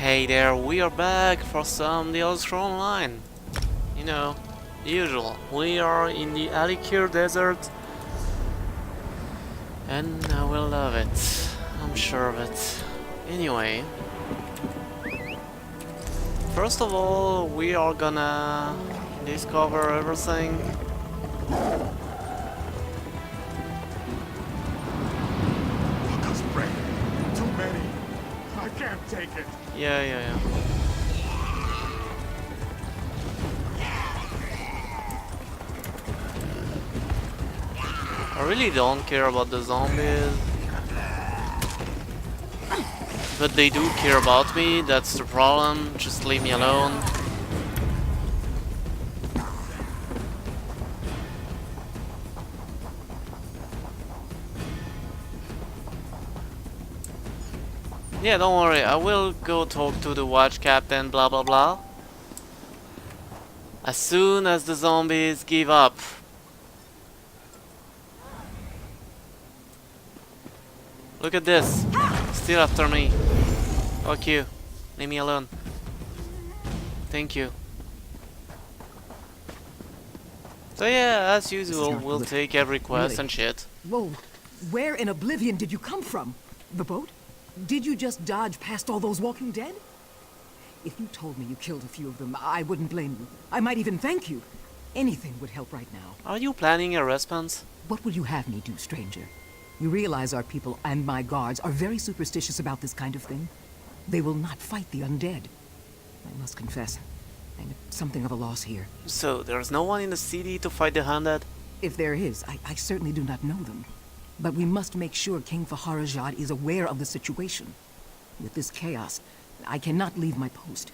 Hey there, we are back for some The Elder Scrolls Online. You know, the usual. We are in the Alikir Desert, and I will love it. I'm sure of it. Anyway, first of all, we are gonna discover everything. Lucas Brain. Too many. I can't take it. Yeah. I really don't care about the zombies. But they do care about me, that's the problem. Just leave me alone. Yeah, don't worry, I will go talk to the watch captain, blah blah blah. As soon as the zombies give up. Look at this. Still after me. Fuck you. Leave me alone. Thank you. So yeah, as usual, we'll take every quest and shit. Whoa, where in Oblivion did you come from? The boat? Did you just dodge past all those walking dead? If you told me you killed a few of them, I wouldn't blame you. I might even thank you. Anything would help right now. Are you planning a response? What would you have me do, stranger? You realize our people and my guards are very superstitious about this kind of thing? They will not fight the undead. I must confess, I'm at something of a loss here. So, there's no one in the city to fight the undead? If there is, I certainly do not know them. But we must make sure King Faharajad is aware of the situation. With this chaos, I cannot leave my post.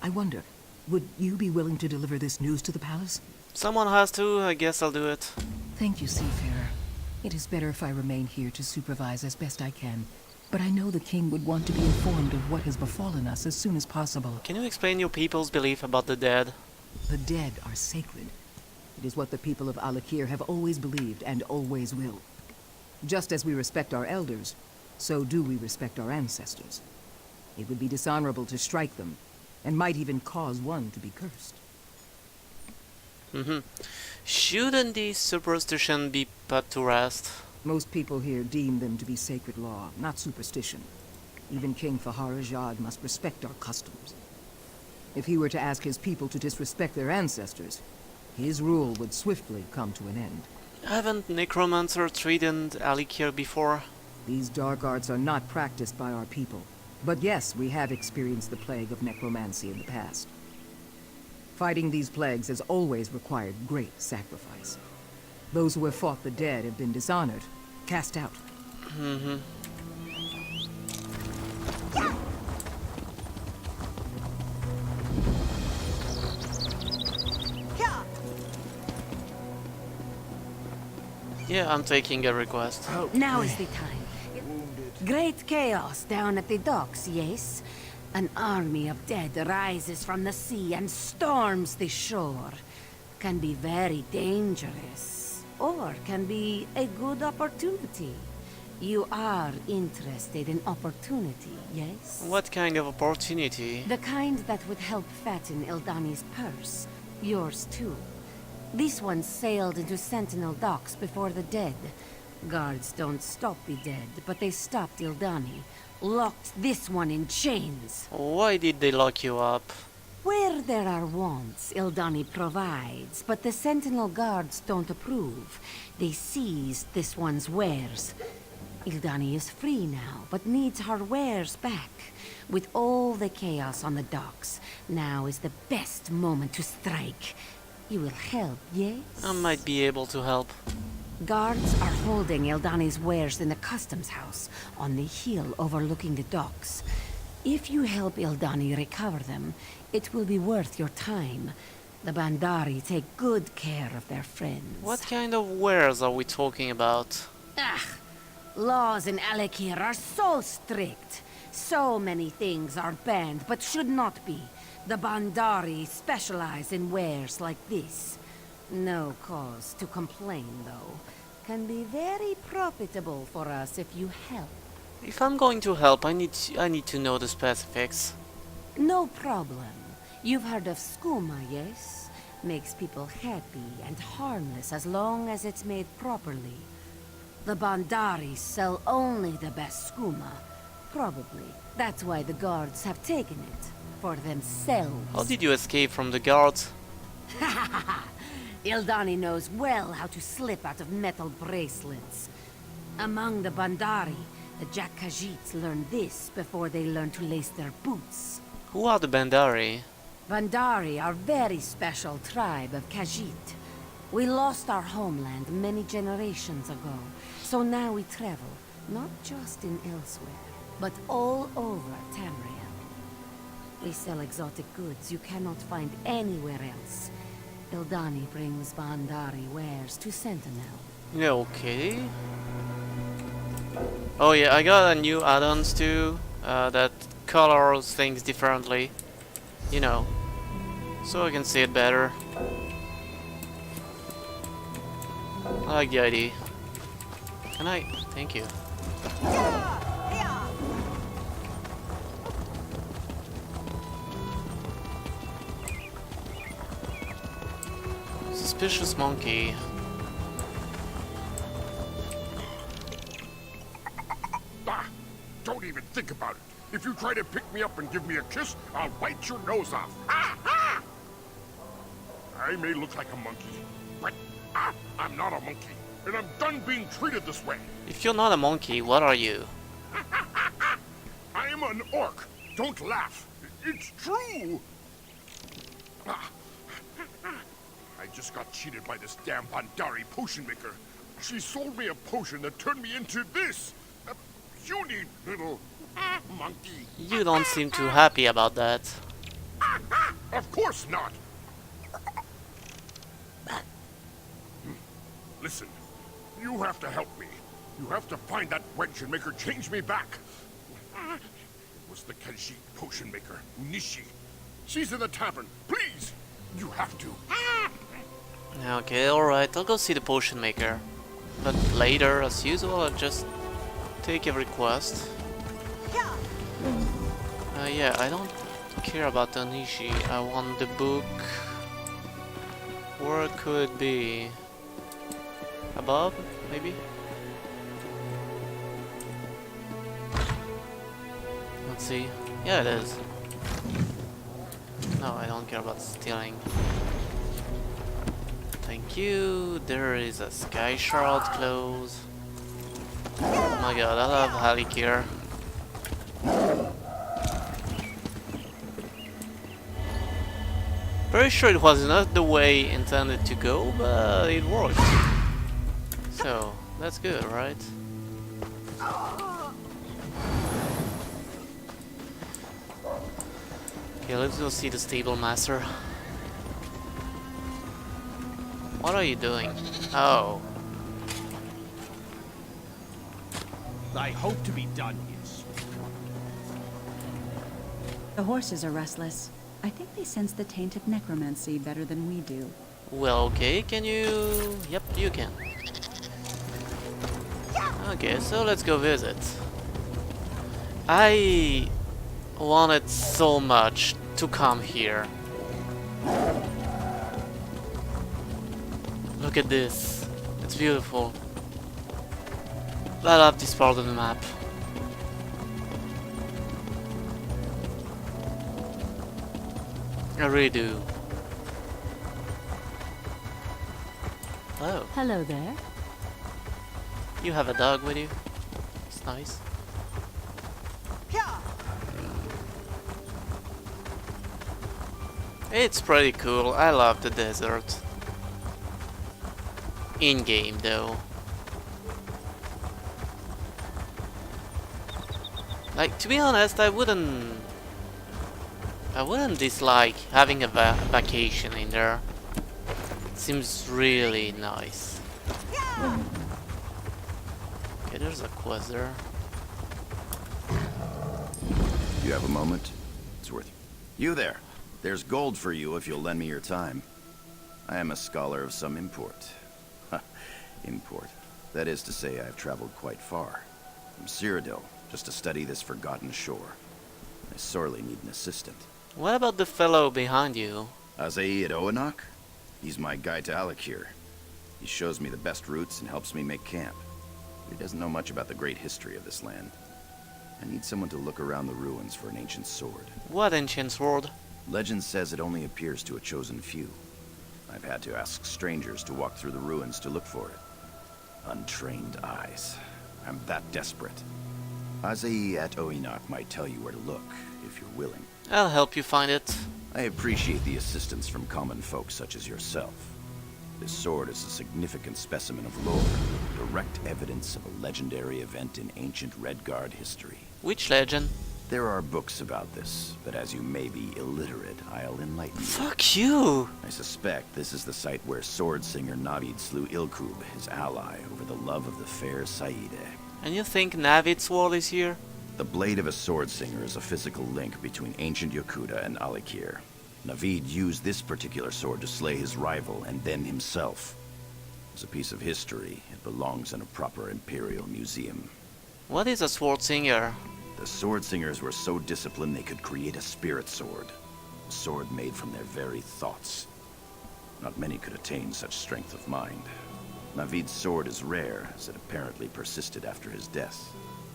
I wonder, would you be willing to deliver this news to the palace? Someone has to, I guess I'll do it. Thank you, Seafarer. It is better if I remain here to supervise as best I can. But I know the king would want to be informed of what has befallen us as soon as possible. Can you explain your people's belief about the dead? The dead are sacred. It is what the people of Alikir have always believed and always will. Just as we respect our elders, so do we respect our ancestors. It would be dishonorable to strike them, and might even cause one to be cursed. Shouldn't these superstition be put to rest? Most people here deem them to be sacred law, not superstition. Even King Faharajad must respect our customs. If he were to ask his people to disrespect their ancestors, his rule would swiftly come to an end. Haven't Necromancer threatened Alikir before? These dark arts are not practiced by our people. But yes, we have experienced the plague of necromancy in the past. Fighting these plagues has always required great sacrifice. Those who have fought the dead have been dishonored, cast out. Yeah, I'm taking a request. Now is the time. Great chaos down at the docks, yes? An army of dead rises from the sea and storms the shore. Can be very dangerous, or can be a good opportunity. You are interested in opportunity, yes? What kind of opportunity? The kind that would help fatten Ildani's purse. Yours too. This one sailed into Sentinel docks before the dead. Guards don't stop the dead, but they stopped Ildani. Locked this one in chains. Why did they lock you up? Where there are wants, Ildani provides, but the Sentinel guards don't approve. They seized this one's wares. Ildani is free now, but needs her wares back. With all the chaos on the docks, now is the best moment to strike. You will help, yes? I might be able to help. Guards are holding Ildani's wares in the customs house, on the hill overlooking the docks. If you help Ildani recover them, it will be worth your time. The Bandari take good care of their friends. What kind of wares are we talking about? Laws in Alikir are so strict. So many things are banned, but should not be. The Bandari specialize in wares like this. No cause to complain, though. Can be very profitable for us if you help. If I'm going to help, I need to know the specifics. No problem. You've heard of skooma, yes? Makes people happy and harmless as long as it's made properly. The Bandari sell only the best skooma. Probably. That's why the guards have taken it. For themselves. How did you escape from the guards? Ildani knows well how to slip out of metal bracelets. Among the Bandari, the Jack Khajiits learned this before they learned to lace their boots. Who are the Bandari? Bandari are very special tribe of Khajiit. We lost our homeland many generations ago, so now we travel, not just in elsewhere, but all over Tamriel. We sell exotic goods you cannot find anywhere else. Ildani brings Bandari wares to Sentinel. Yeah, okay. Oh yeah, I got a new add-ons too, that colors things differently. You know, so I can see it better. I like the idea. Can I? Thank you. Suspicious monkey. Ah, don't even think about it. If you try to pick me up and give me a kiss, I'll bite your nose off. Ah, ah! I may look like a monkey, but I'm not a monkey, and I'm done being treated this way. If you're not a monkey, what are you? I'm an orc. Don't laugh. It's true. Ah. I just got cheated by this damn Bandari potion maker. She sold me a potion that turned me into this. You need little monkey. You don't seem too happy about that. Of course not. Listen, you have to help me. You have to find that wench and make her change me back. It was the Khajiit potion maker, Nishi. She's in the tavern. Please, you have to. Okay, alright, I'll go see the potion maker. But later, as usual, I'll just take a request. Yeah, I don't care about the Nishi. I want the book. Where could it be? Above, maybe? Let's see. Yeah, it is. No, I don't care about stealing. Thank you. There is a sky shard close. Oh my god, I love Halikir. Very sure it was not the way intended to go, but it worked. So, that's good, right? Okay, let's go see the stable master. What are you doing? Oh. I hope to be done, yes. The horses are restless. I think they sense the taint of necromancy better than we do. Well, okay, can you... Yep, you can. Okay, so let's go visit. I wanted so much to come here. Look at this. It's beautiful. I love this part of the map. I really do. Hello. Hello there. You have a dog with you? It's nice. It's pretty cool. I love the desert. In-game though. Like, to be honest, I wouldn't dislike having a vacation in there. It seems really nice. Okay, there's a quest there. You have a moment? It's worth it. You there. There's gold for you if you'll lend me your time. I am a scholar of some import. Import. That is to say, I've traveled quite far. From Cyrodiil, just to study this forgotten shore. I sorely need an assistant. What about the fellow behind you? Azaid Oanok? He's my guide to Alakir. He shows me the best routes and helps me make camp. He doesn't know much about the great history of this land. I need someone to look around the ruins for an ancient sword. What ancient sword? Legend says it only appears to a chosen few. I've had to ask strangers to walk through the ruins to look for it. Untrained eyes. I'm that desperate. Azai at Oinak might tell you where to look, if you're willing. I'll help you find it. I appreciate the assistance from common folk such as yourself. This sword is a significant specimen of lore, direct evidence of a legendary event in ancient Redguard history. Which legend? There are books about this, but as you may be illiterate, I'll enlighten you. Fuck you! I suspect this is the site where sword singer Navid slew Ilkub, his ally, over the love of the fair Saide. And you think Navid's sword is here? The blade of a sword singer is a physical link between ancient Yokuda and Alikir. Navid used this particular sword to slay his rival and then himself. As a piece of history, it belongs in a proper Imperial museum. What is a sword singer? The sword singers were so disciplined they could create a spirit sword. A sword made from their very thoughts. Not many could attain such strength of mind. Navid's sword is rare, as it apparently persisted after his death.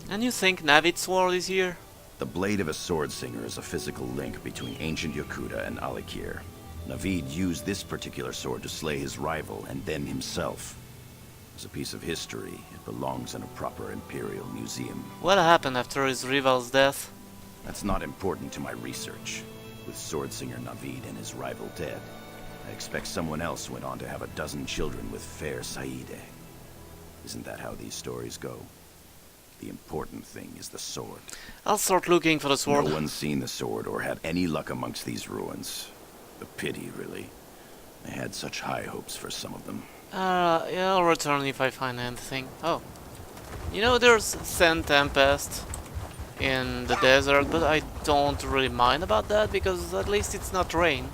And you think Navid's sword is here? The blade of a sword singer is a physical link between ancient Yokuda and Alikir. Navid used this particular sword to slay his rival and then himself. As a piece of history, it belongs in a proper Imperial museum. What happened after his rival's death? That's not important to my research. With sword singer Navid and his rival dead, I expect someone else went on to have a dozen children with fair Saide. Isn't that how these stories go? The important thing is the sword. I'll start looking for the sword. No one's seen the sword or had any luck amongst these ruins. A pity, really. I had such high hopes for some of them. Yeah, I'll return if I find anything. Oh. You know, there's Sand Tempest in the desert, but I don't really mind about that because at least it's not rain.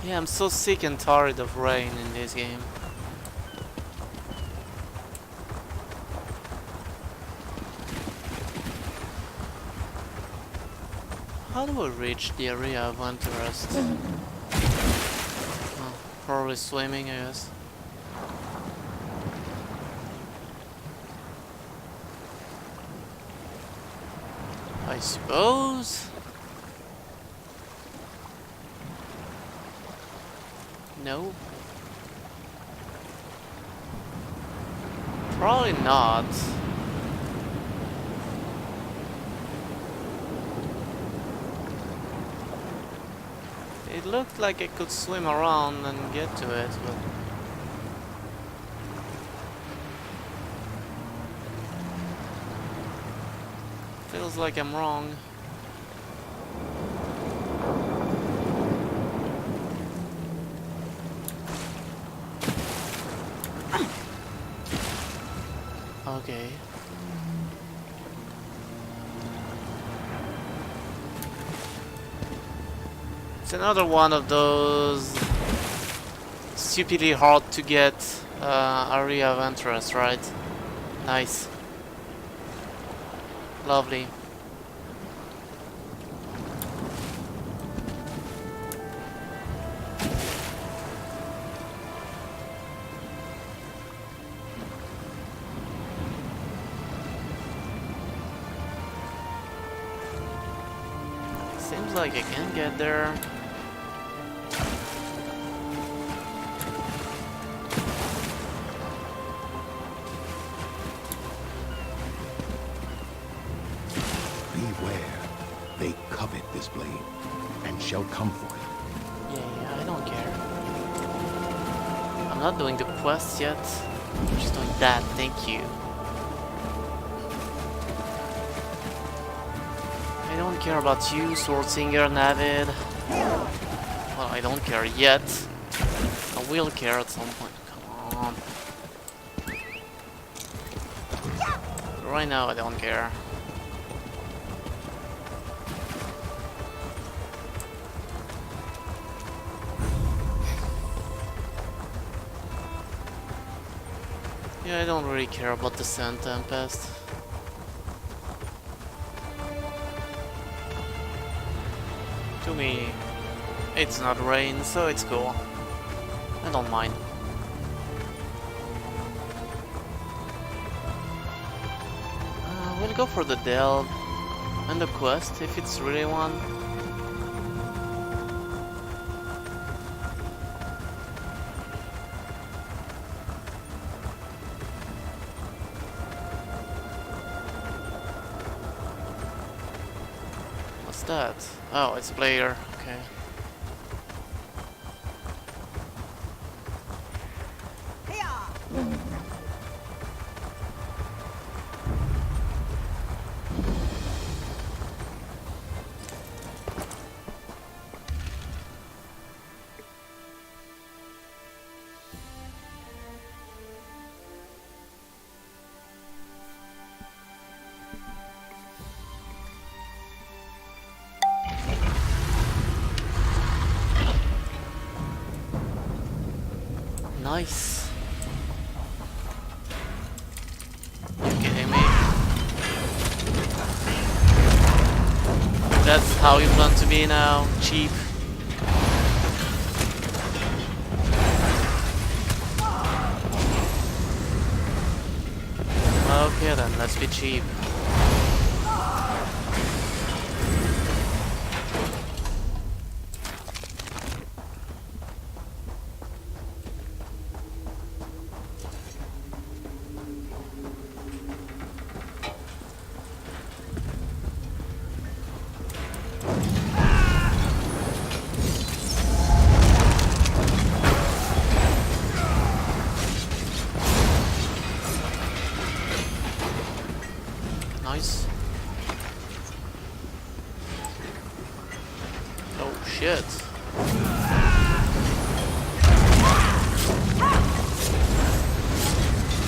Yeah, I'm so sick and tired of rain in this game. How do I reach the area of interest? Oh, probably swimming, I guess. I suppose. No. Probably not. It looked like I could swim around and get to it, but... feels like I'm wrong. Okay. It's another one of those stupidly hard to get area of interest, right? Nice. Lovely. Seems like I can get there. Beware. They covet this blade, and shall come for it. Yeah, I don't care. I'm not doing the quest yet. I'm just doing that, thank you. I don't care about you, Sword Singer, Navid. Well, I don't care yet. I will care at some point. Come on. Right now, I don't care. Yeah, I don't really care about the Sand Tempest. To me, it's not rain, so it's cool. I don't mind. We'll go for the delve and the quest if it's really one. What's that? Oh, it's a player. Okay. Nice. You kidding me? That's how you plan to be now? Cheap. Okay then, let's be cheap. Nice. Oh shit.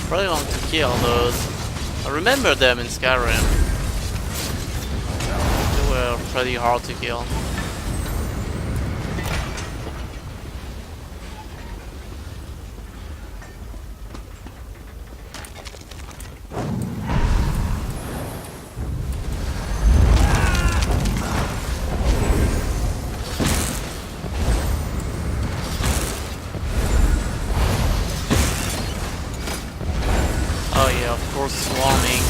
Probably want to kill those. I remember them in Skyrim. They were pretty hard to kill. Oh yeah, of course, swarming.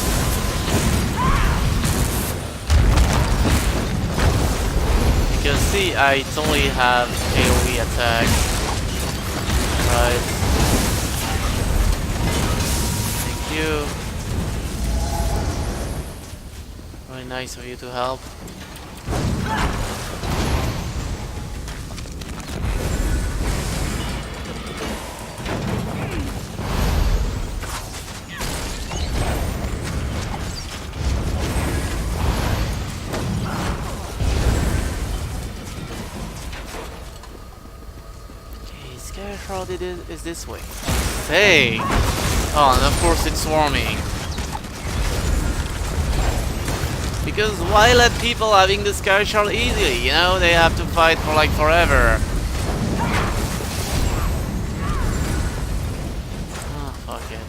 You can see I totally have AoE attack. Right. Thank you. Very nice of you to help. Shroud is this way. Hey! Oh, and of course it's swarming. Because why let people having the Sky Shard easily? You know, they have to fight for like forever. Oh, fuck it.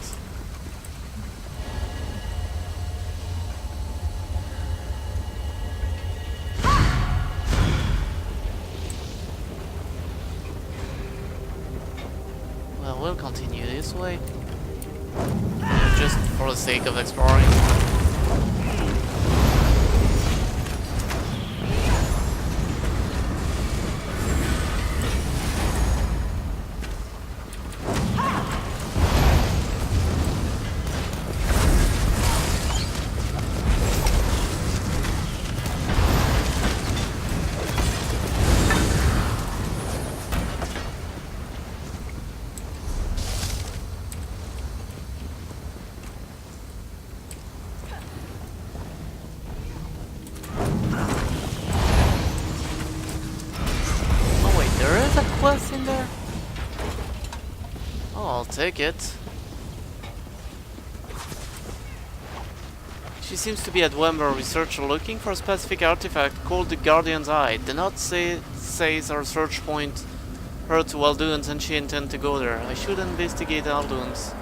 Well, we'll continue this way. Just for the sake of exploring. Quest in there? Oh, I'll take it. She seems to be a Dwemer researcher looking for a specific artifact called the Guardian's Eye. The note says our search point her to Alduins and she intends to go there. I should investigate Alduins.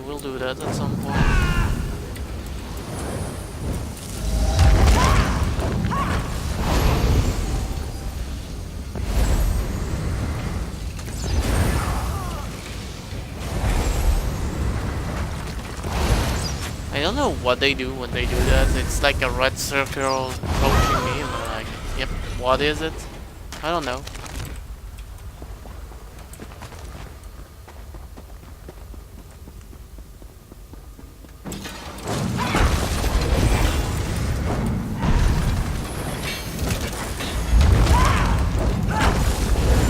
we'll do that at some point. I don't know what they do when they do that. It's like a red circle approaching me and I'm like, yep, what is it? I don't know.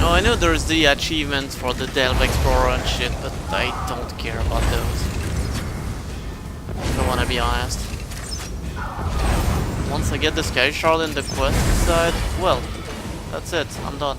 No, I know there's the achievements for the Delve Explorer and shit, but I don't care about those. If I wanna be honest. Once I get the Sky Shard in the quest side, well, that's it, I'm done.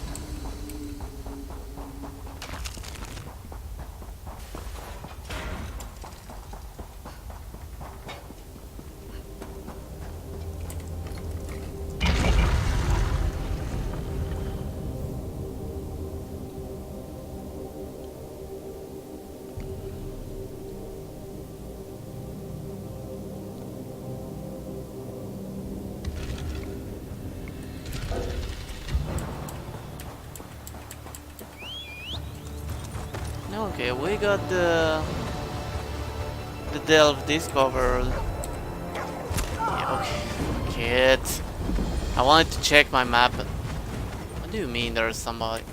Okay, we got the Delve discovered. Yeah, okay, kid. I wanted to check my map. But what do you mean there's somebody?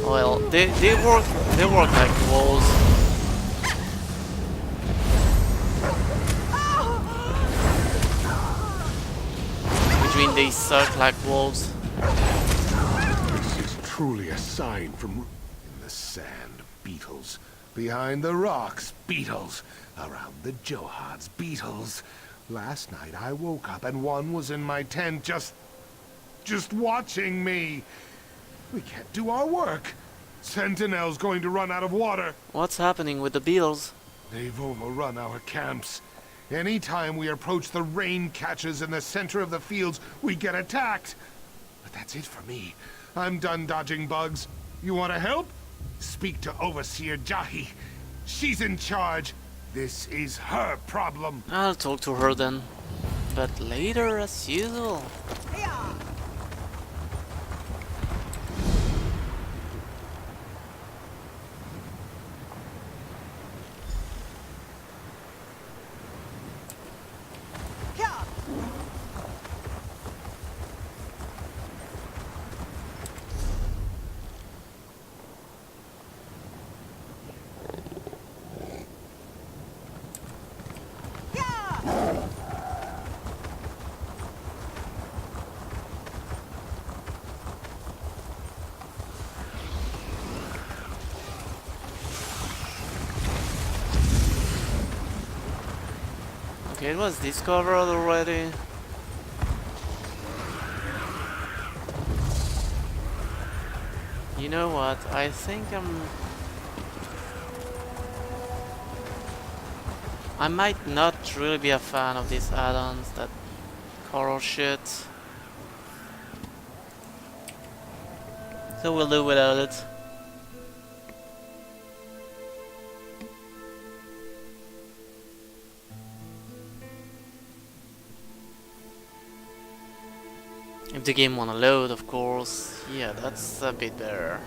Well, they work like walls. They suck like wolves. This is truly a sign from... In the sand, beetles. Behind the rocks, beetles. Around the Johads, beetles. Last night I woke up and one was in my tent just watching me. We can't do our work. Sentinel's going to run out of water. What's happening with the beetles? They've overrun our camps. Anytime we approach the rain catches in the center of the fields, we get attacked. But that's it for me. I'm done dodging bugs. You want to help? Speak to Overseer Jahi. She's in charge. This is her problem. I'll talk to her then. But later as usual. Okay, it was discovered already. You know what? I think I might not really be a fan of these add-ons, that coral shit. So we'll do without it. If the game wanna load, of course. Yeah, that's a bit better.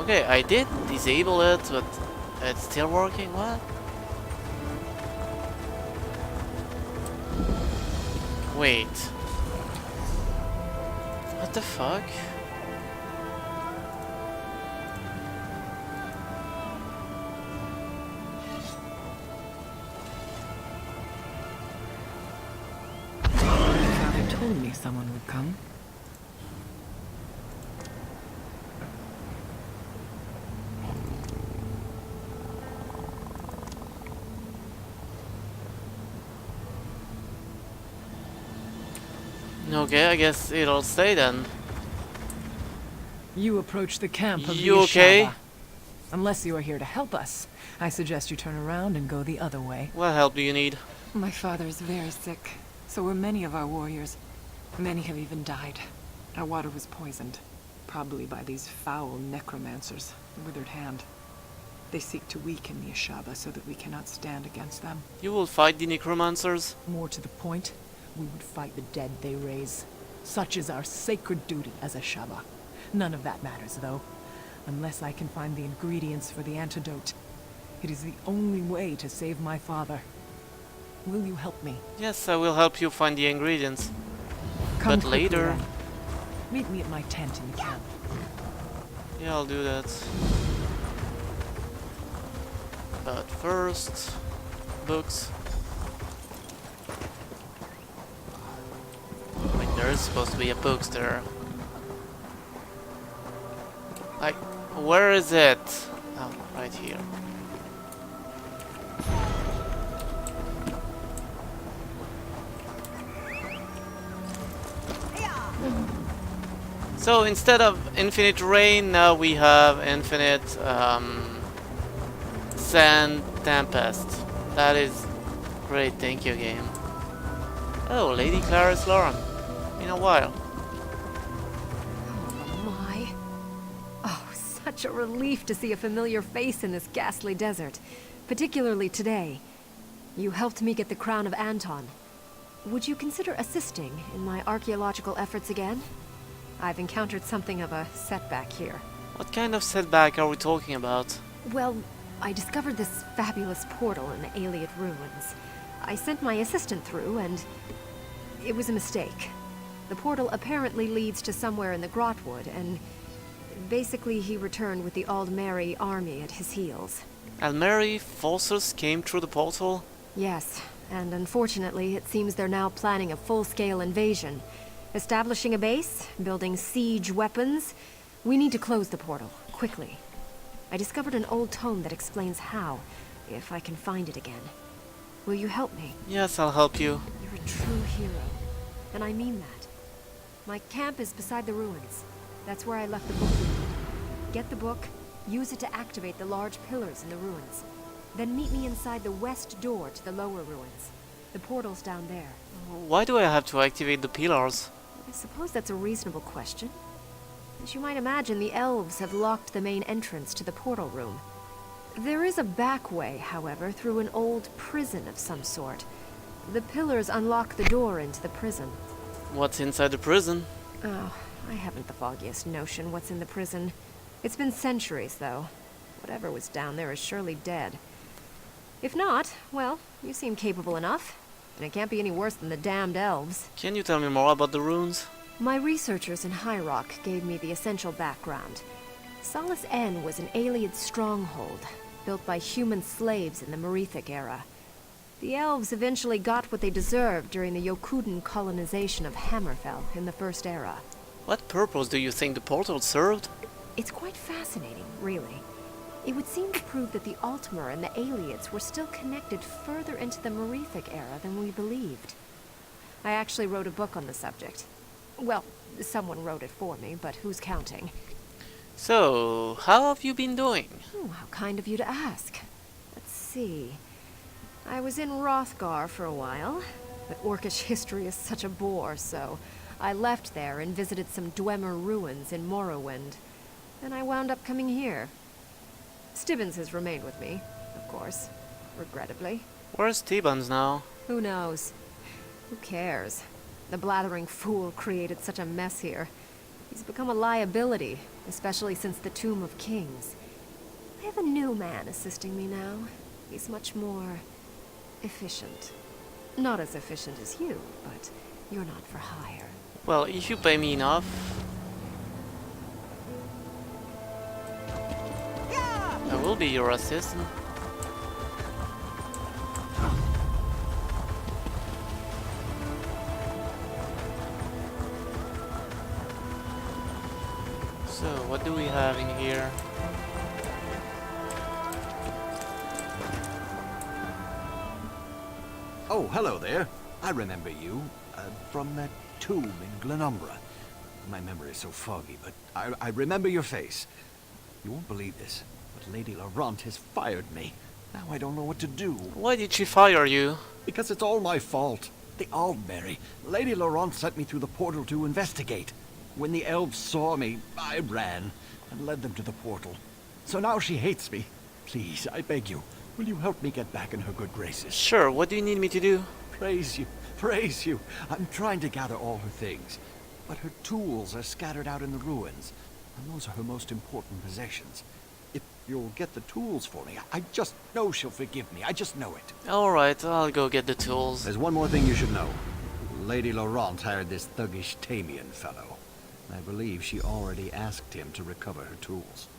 Okay, I did disable it, but it's still working. What? Wait. What the fuck? Father told me someone would come. Okay, I guess it'll stay then. You approach the camp of You the okay? Ashaba. Unless you are here to help us, I suggest you turn around and go the other way. What help do you need? My father is very sick. So were many of our warriors. Many have even died. Our water was poisoned. Probably by these foul necromancers. Withered hand. They seek to weaken the Ashaba so that we cannot stand against them. You will fight the necromancers? More to the point, we would fight the dead they raise. Such is our sacred duty as Ashaba. None of that matters, though. Unless I can find the ingredients for the antidote. It is the only way to save my father. Will you help me? Yes, I will help you find the ingredients. Come But quickly, later. then. Meet me at my tent in the camp. Yeah, I'll do that. But first, books. Wait, there is supposed to be a bookstore. Like, where is it? Oh, right here. So instead of infinite rain, now we have infinite sand tempest. That is great, thank you, game. Oh, Lady Clarice Lauren. In a while. My. Oh, such a relief to see a familiar face in this ghastly desert. Particularly today. You helped me get the crown of Anton. Would you consider assisting in my archaeological efforts again? I've encountered something of a setback here. What kind of setback are we talking about? Well, I discovered this fabulous portal in the Ayleid ruins. I sent my assistant through, and it was a mistake. The portal apparently leads to somewhere in the Grotwood, and basically he returned with the Aldmeri army at his heels. Almeri forces came through the portal? Yes, and unfortunately it seems they're now planning a full-scale invasion. Establishing a base, building siege weapons. We need to close the portal, quickly. I discovered an old tome that explains how, if I can find it again. Will you help me? Yes, I'll help you. You're a true hero, and I mean that. My camp is beside the ruins. That's where I left the book. Get the book, use it to activate the large pillars in the ruins. Then meet me inside the west door to the lower ruins. The portal's down there. Why do I have to activate the pillars? I suppose that's a reasonable question. As you might imagine, the elves have locked the main entrance to the portal room. There is a back way, however, through an old prison of some sort. The pillars unlock the door into the prison. What's inside the prison? Oh, I haven't the foggiest notion what's in the prison. It's been centuries, though. Whatever was down there is surely dead. If not, well, you seem capable enough. And it can't be any worse than the damned elves. Can you tell me more about the runes? My researchers in High Rock gave me the essential background. Solace N was an Ayleid stronghold, built by human slaves in the Merethic era. The elves eventually got what they deserved during the Yokuden colonization of Hammerfell in the First Era. What purpose do you think the portal served? It's quite fascinating, really. It would seem to prove that the Altmer and the Ayleids were still connected further into the Merethic era than we believed. I actually wrote a book on the subject. Well, someone wrote it for me, but who's counting? So, how have you been doing? Oh, how kind of you to ask. Let's see. I was in Hrothgar for a while, but Orcish history is such a bore, so I left there and visited some Dwemer ruins in Morrowind. Then I wound up coming here. Stibbons has remained with me, of course, regrettably. Where's T-Buns now? Who knows? Who cares? The blathering fool created such a mess here. He's become a liability, especially since the Tomb of Kings. I have a new man assisting me now. He's much more efficient. Not as efficient as you, but you're not for hire. Well, if you pay me enough... I will be your assistant. So, what do we have in here? Oh, hello there. I remember you from that tomb in Glenumbra. My memory is so foggy, but I remember your face. You won't believe this, but Lady Laurent has fired me. Now I don't know what to do. Why did she fire you? Because it's all my fault. The Aldmeri. Lady Laurent sent me through the portal to investigate. When the elves saw me, I ran and led them to the portal. So now she hates me. Please, I beg you, will you help me get back in her good graces? Sure, what do you need me to do? Praise you, praise you. I'm trying to gather all her things. But her tools are scattered out in the ruins, and those are her most important possessions. If you'll get the tools for me, I just know she'll forgive me. I just know it. Alright, I'll go get the tools. There's one more thing you should know. Lady Laurent hired this thuggish Tamian fellow. I believe she already asked him to recover her tools.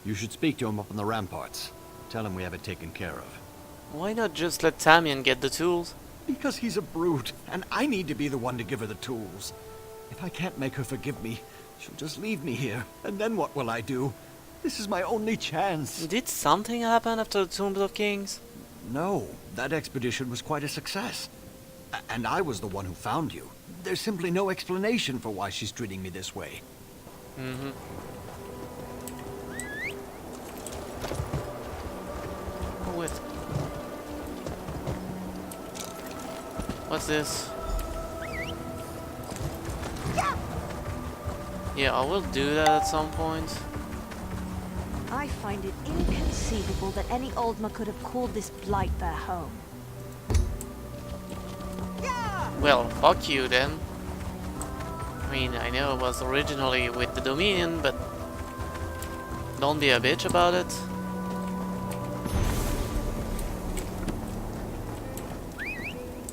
You should speak to him up on the ramparts. Tell him we have it taken care of. Why not just let Tamian get the tools? Because he's a brute, and I need to be the one to give her the tools. If I can't make her forgive me, she'll just leave me here. And then what will I do? This is my only chance. Did something happen after the Tombs of Kings? No, that expedition was quite a success. And I was the one who found you. There's simply no explanation for why she's treating me this way. Mm-hmm. Oh, wait. What's this? Yeah, I will do that at some point. I find it inconceivable that any Oldma could have called this blight their home. Well, fuck you then. I mean, I know it was originally with the Dominion, but don't be a bitch about it.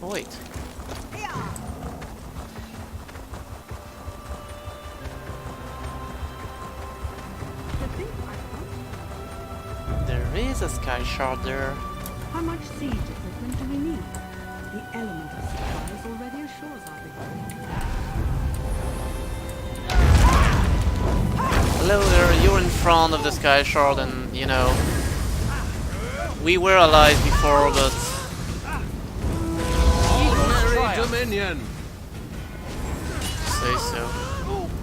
Oh, wait. There is a sky shard there. How much siege equipment do we need? The element of surprise already assures our victory. Hello there, you're in front of the sky shard and, you know, we were allies before, but... Aldmeri Dominion! Say so.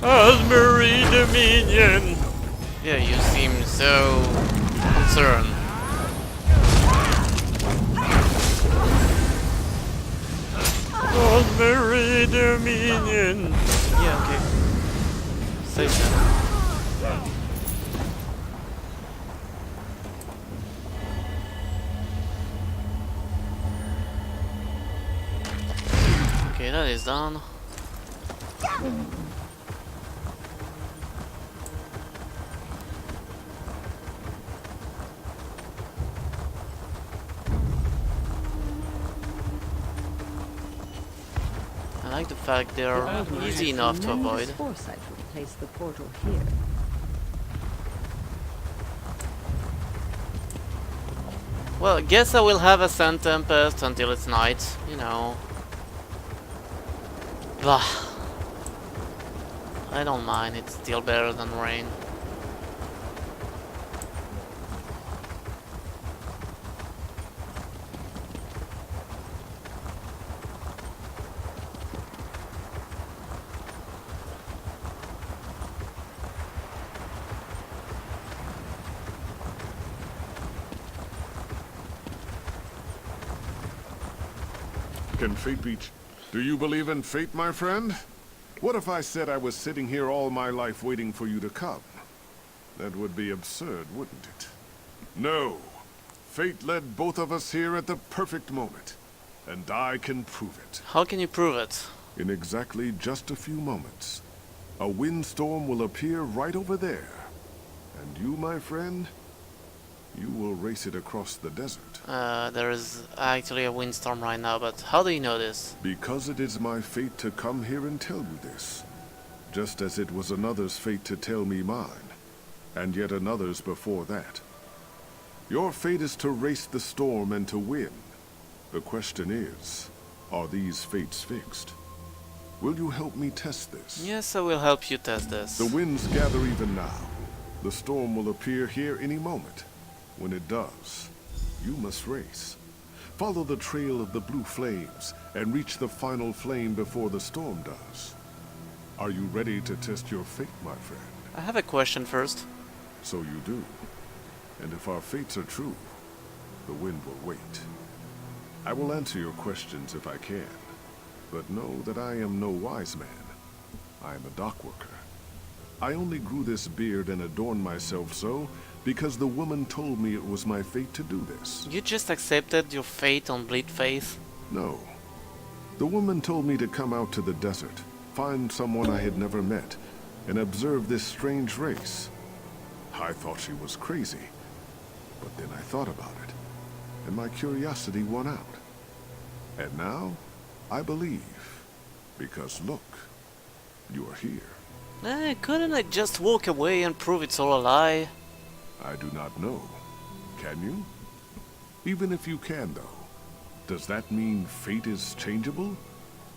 Aldmeri Dominion! Yeah, you seem so concerned. Aldmeri Dominion! Yeah, okay. Say so. Okay, that is done. I like the fact they're easy enough to avoid. Foresight would place the portal here. Well, guess I will have a Sand Tempest until it's night, you know. Bah. I don't mind, it's still better than rain. Can fate be... Do you believe in fate, my friend? What if I said I was sitting here all my life waiting for you to come? That would be absurd, wouldn't it? No. Fate led both of us here at the perfect moment. And I can prove it. How can you prove it? In exactly just a few moments, a windstorm will appear right over there. And you, my friend, you will race it across the desert. There is actually a windstorm right now, but how do you know this? Because it is my fate to come here and tell you this. Just as it was another's fate to tell me mine. And yet another's before that. Your fate is to race the storm and to win. The question is, are these fates fixed? Will you help me test this? Yes, I will help you test this. The winds gather even now. The storm will appear here any moment. When it does, you must race. Follow the trail of the blue flames and reach the final flame before the storm does. Are you ready to test your fate, my friend? I have a question first. So you do. And if our fates are true, the wind will wait. I will answer your questions if I can, but know that I am no wise man. I am a dock worker. I only grew this beard and adorned myself so because the woman told me it was my fate to do this. You just accepted your fate on Bleed Faith? No. The woman told me to come out to the desert, find someone I had never met, and observe this strange race. I thought she was crazy, but then I thought about it, and my curiosity won out. And now, I believe, because look, you are here. Couldn't I just walk away and prove it's all a lie? I do not know. Can you? Even if you can, though, does that mean fate is changeable?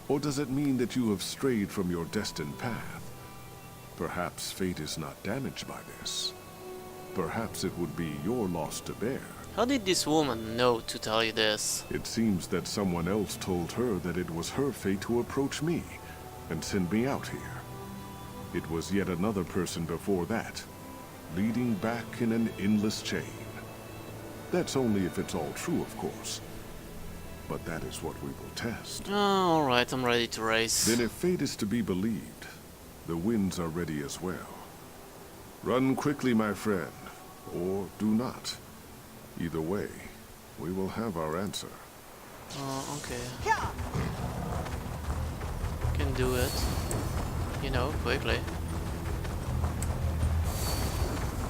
Or does it mean that you have strayed from your destined path? Perhaps fate is not damaged by this. Perhaps it would be your loss to bear. How did this woman know to tell you this? It seems that someone else told her that it was her fate to approach me and send me out here. It was yet another person before that, leading back in an endless chain. That's only if it's all true, of course. But that is what we will test. Alright, I'm ready to race. Then if fate is to be believed, the winds are ready as well. Run quickly, my friend, or do not. Either way, we will have our answer. Okay. Can do it. You know, quickly.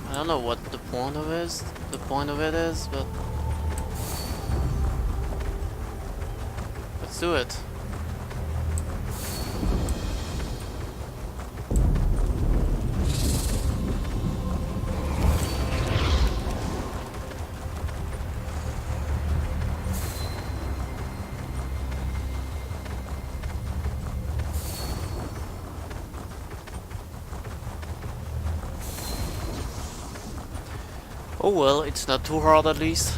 I don't know what the point of it is, but let's do it. Oh well, it's not too hard at least.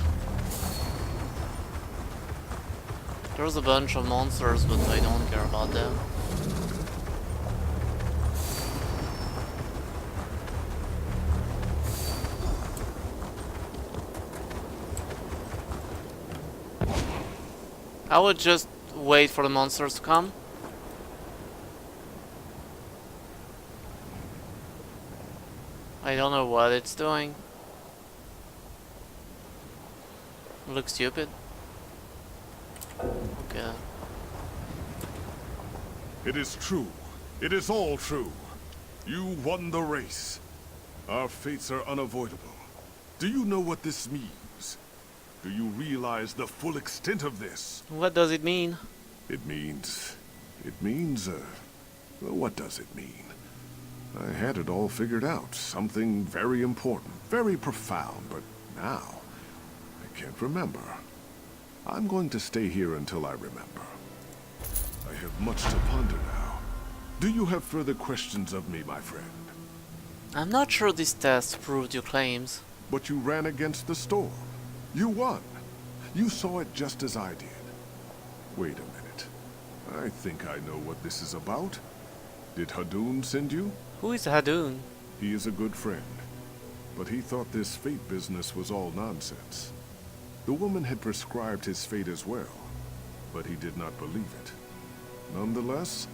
There's a bunch of monsters, but I don't care about them. I would just wait for the monsters to come. I don't know what it's doing. Looks stupid. Okay. It is true. It is all true. You won the race. Our fates are unavoidable. Do you know what this means? Do you realize the full extent of this? What does it mean? It means... well, what does it mean? I had it all figured out. Something very important, very profound, but now... I can't remember. I'm going to stay here until I remember. I have much to ponder now. Do you have further questions of me, my friend? I'm not sure this test proved your claims. But you ran against the storm. You won. You saw it just as I did. Wait a minute. I think I know what this is about. Did Hadun send you? Who is Hadun? He is a good friend. But he thought this fate business was all nonsense. The woman had prescribed his fate as well, but he did not believe it. Nonetheless,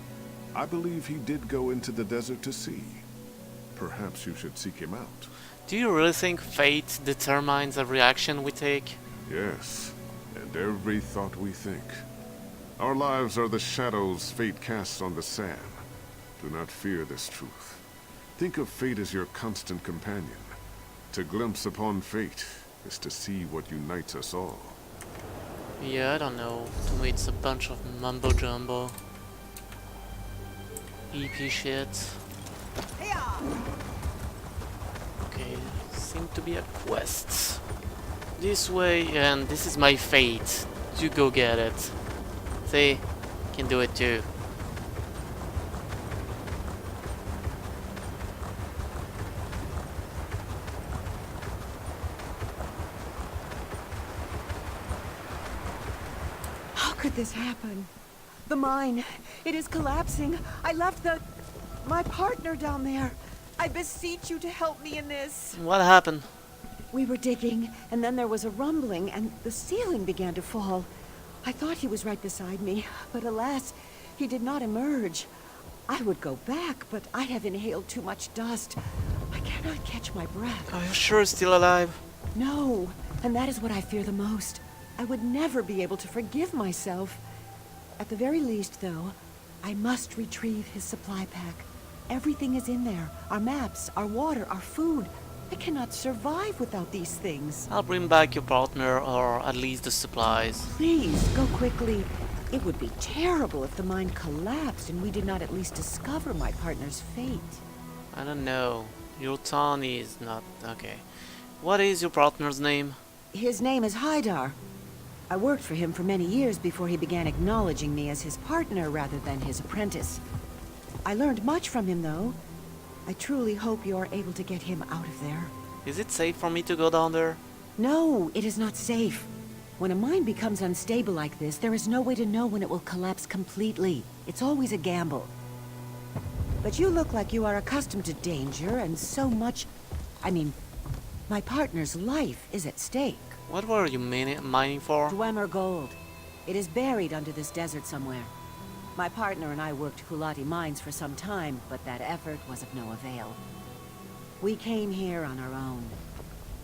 I believe he did go into the desert to see. Perhaps you should seek him out. Do you really think fate determines every action we take? Yes, and every thought we think. Our lives are the shadows fate casts on the sand. Do not fear this truth. Think of fate as your constant companion. To glimpse upon fate is to see what unites us all. Yeah, I don't know. To me it's a bunch of mumbo jumbo. EP shit. Okay, seems to be a quest. This way, and this is my fate. You go get it. See? Can do it too. How could this happen? The mine, it is collapsing. I left the... My partner down there. I beseech you to help me in this. What happened? We were digging, and then there was a rumbling, and the ceiling began to fall. I thought he was right beside me, but alas, he did not emerge. I would go back, but I have inhaled too much dust. I cannot catch my breath. Are you sure he's still alive? No, and that is what I fear the most. I would never be able to forgive myself. At the very least, though, I must retrieve his supply pack. Everything is in there. Our maps, our water, our food. I cannot survive without these things. I'll bring back your partner, or at least the supplies. Please, go quickly. It would be terrible if the mine collapsed and we did not at least discover my partner's fate. I don't know. Your tongue is not... okay. What is your partner's name? His name is Haidar. I worked for him for many years before he began acknowledging me as his partner rather than his apprentice. I learned much from him, though. I truly hope you are able to get him out of there. Is it safe for me to go down there? No, it is not safe. When a mine becomes unstable like this, there is no way to know when it will collapse completely. It's always a gamble. But you look like you are accustomed to danger, and so much... I mean, my partner's life is at stake. What were you mining for? Dwemer gold. It is buried under this desert somewhere. My partner and I worked Kulati mines for some time, but that effort was of no avail. We came here on our own.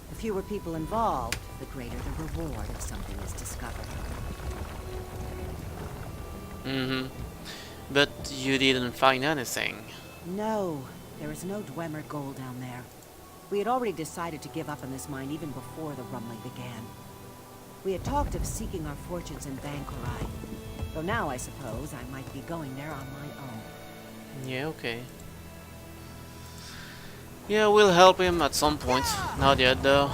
The fewer people involved, the greater the reward if something is discovered. Mm-hmm. But you didn't find anything. No, there is no Dwemer gold down there. We had already decided to give up on this mine even before the rumbling began. We had talked of seeking our fortunes in Bankorai. Though now, I suppose, I might be going there on my own. Yeah, okay. Yeah, we'll help him at some point. Not yet, though.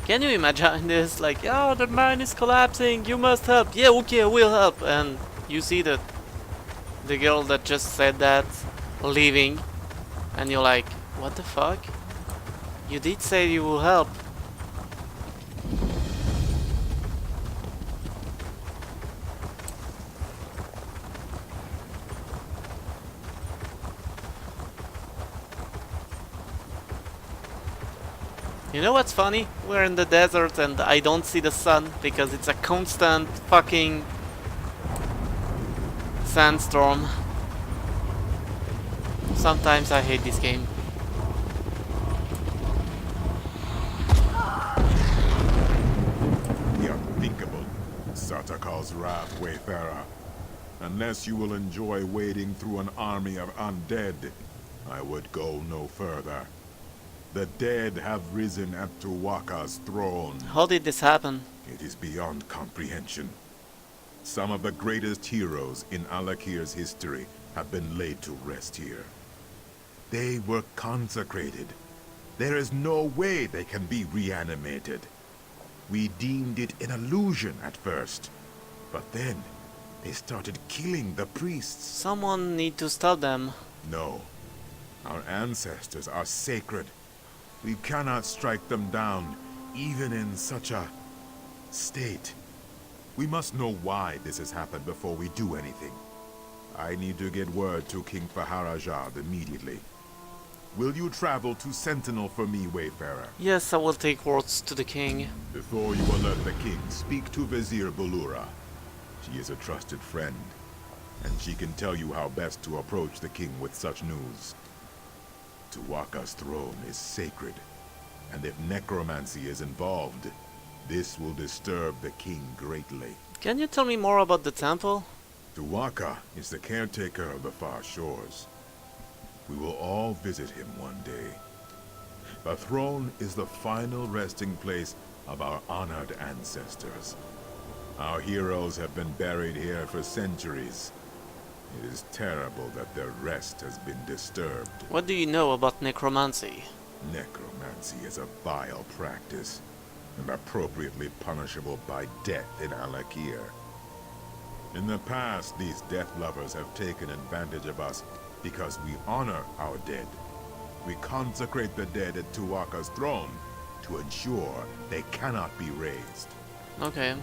Can you imagine this? Like, oh, the mine is collapsing, you must help. Yeah, okay, we'll help. And you see that the girl that just said that leaving, and you're like, what the fuck? You did say you will help. You know what's funny? We're in the desert and I don't see the sun because it's a constant fucking sandstorm. Sometimes I hate this game. The unthinkable. Satakal's wrath, Wayfarer. Unless you will enjoy wading through an army of undead, I would go no further. The dead have risen at Tuwaka's throne. How did this happen? It is beyond comprehension. Some of the greatest heroes in Alakir's history have been laid to rest here. They were consecrated. There is no way they can be reanimated. We deemed it an illusion at first, but then they started killing the priests. Someone need to stop them. No. Our ancestors are sacred. We cannot strike them down, even in such a state. We must know why this has happened before we do anything. I need to get word to King Faharajad immediately. Will you travel to Sentinel for me, Wayfarer? Yes, I will take words to the king. Before you alert the king, speak to Vizier Bulura. She is a trusted friend, and she can tell you how best to approach the king with such news. Tuwaka's throne is sacred, and if necromancy is involved, this will disturb the king greatly. Can you tell me more about the temple? Tuwaka is the caretaker of the far shores. We will all visit him one day. The throne is the final resting place of our honored ancestors. Our heroes have been buried here for centuries. It is terrible that their rest has been disturbed. What do you know about necromancy? Necromancy is a vile practice, and appropriately punishable by death in Alakir. In the past, these death lovers have taken advantage of us because we honor our dead. We consecrate the dead at Tuwaka's throne to ensure they cannot be raised. Okay.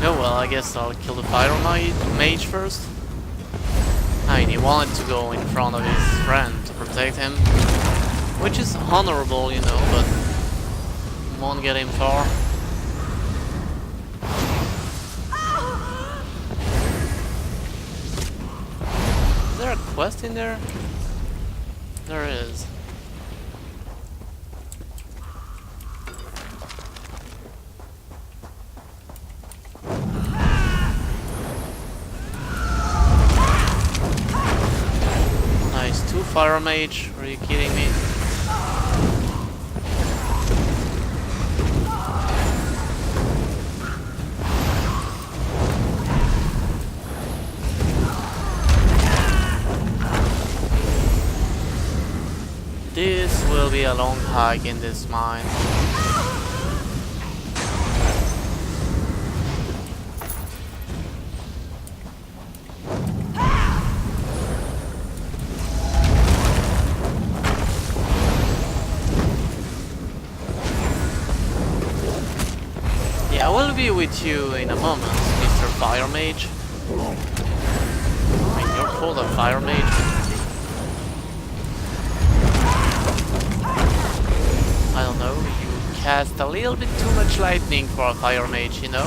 Oh well, I guess I'll kill the fire mage first. I mean, he wanted to go in front of his friend to protect him, which is honorable, you know, but won't get him far. Is there a quest in there? There is. Nice, 2 fire mage, are you kidding me? This will be a long hike in this mine. Yeah, I will be with you in a moment, Mr. Fire Mage. I mean, you're called a Fire Mage. I don't know, you cast a little bit too much lightning for a fire mage, you know?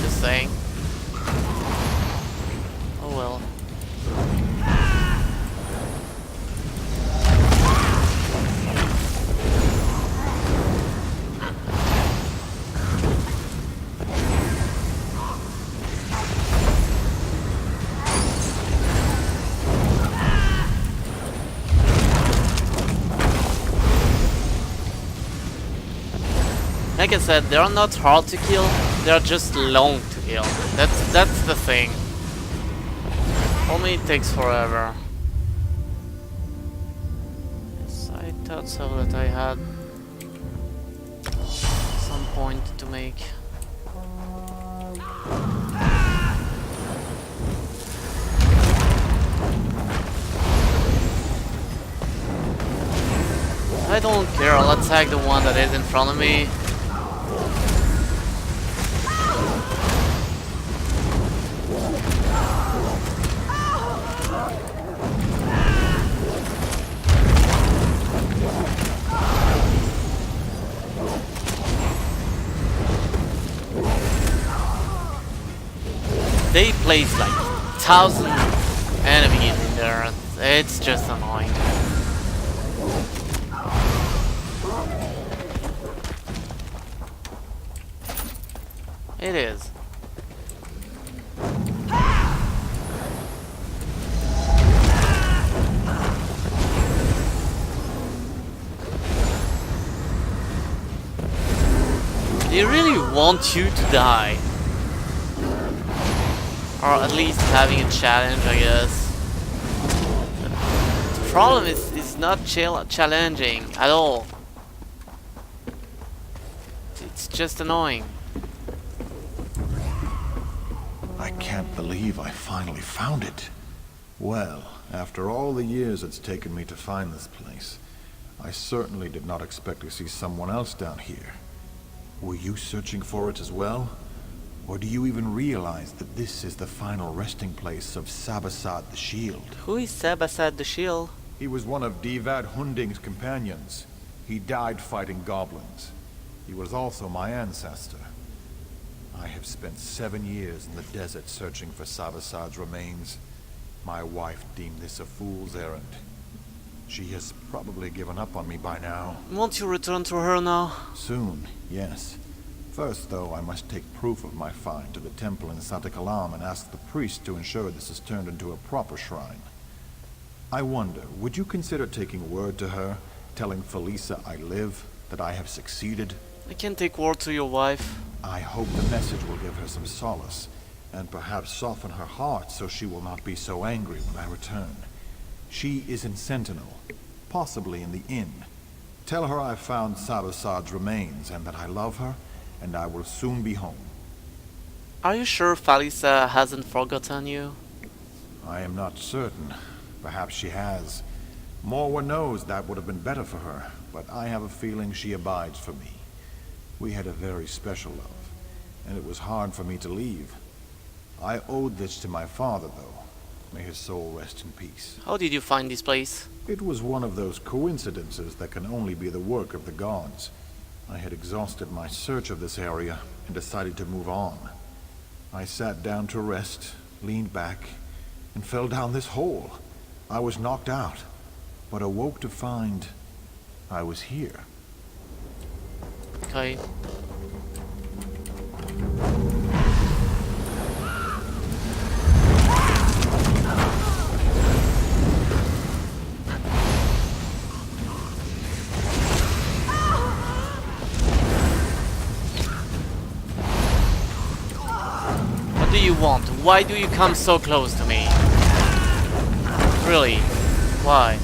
Just saying. Oh well. Like I said, they are not hard to kill, they are just long to kill. That's the thing. For me it takes forever. Yes, I thought so that I had some point to make. I don't care, I'll attack the one that is in front of me. They place like 1,000 enemies in there. It's just annoying. It is. They really want you to die. Or at least having a challenge, I guess. The problem is it's not challenging at all. It's just annoying. I can't believe I finally found it. Well, after all the years it's taken me to find this place, I certainly did not expect to see someone else down here. Were you searching for it as well? Or do you even realize that this is the final resting place of Sabasad the Shield? Who is Sabasad the Shield? He was one of Divad Hunding's companions. He died fighting goblins. He was also my ancestor. I have spent 7 years in the desert searching for Sabasad's remains. My wife deemed this a fool's errand. She has probably given up on me by now. Won't you return to her now? Soon, yes. First, though, I must take proof of my find to the temple in Satakalam and ask the priest to ensure this is turned into a proper shrine. I wonder, would you consider taking word to her, telling Felisa I live, that I have succeeded? I can take word to your wife. I hope the message will give her some solace, and perhaps soften her heart so she will not be so angry when I return. She is in Sentinel, possibly in the inn. Tell her I found Sabasad's remains and that I love her, and I will soon be home. Are you sure Felisa hasn't forgotten you? I am not certain. Perhaps she has. Morwa knows that would have been better for her, but I have a feeling she abides for me. We had a very special love, and it was hard for me to leave. I owed this to my father, though. May his soul rest in peace. How did you find this place? It was one of those coincidences that can only be the work of the gods. I had exhausted my search of this area and decided to move on. I sat down to rest, leaned back, and fell down this hole. I was knocked out, but awoke to find I was here. Okay. What do you want? Why do you come so close to me? Really? Why?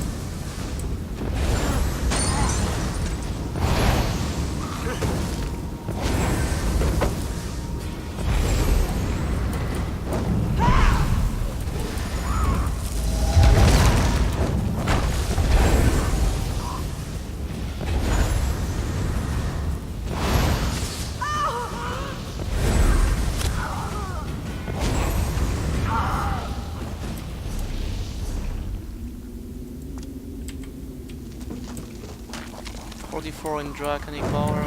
In draconic power.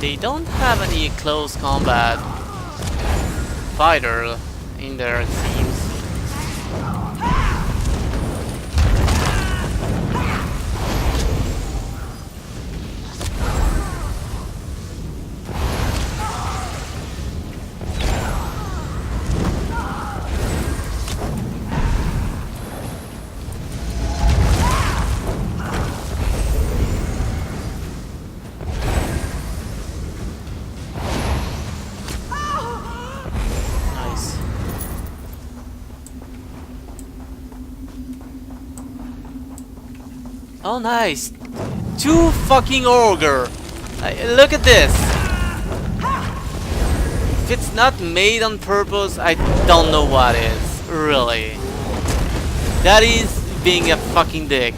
They don't have any close combat fighter in there, it seems. Oh, nice! 2 fucking ogre! Look at this! If it's not made on purpose, I don't know what is. Really. That is being a fucking dick.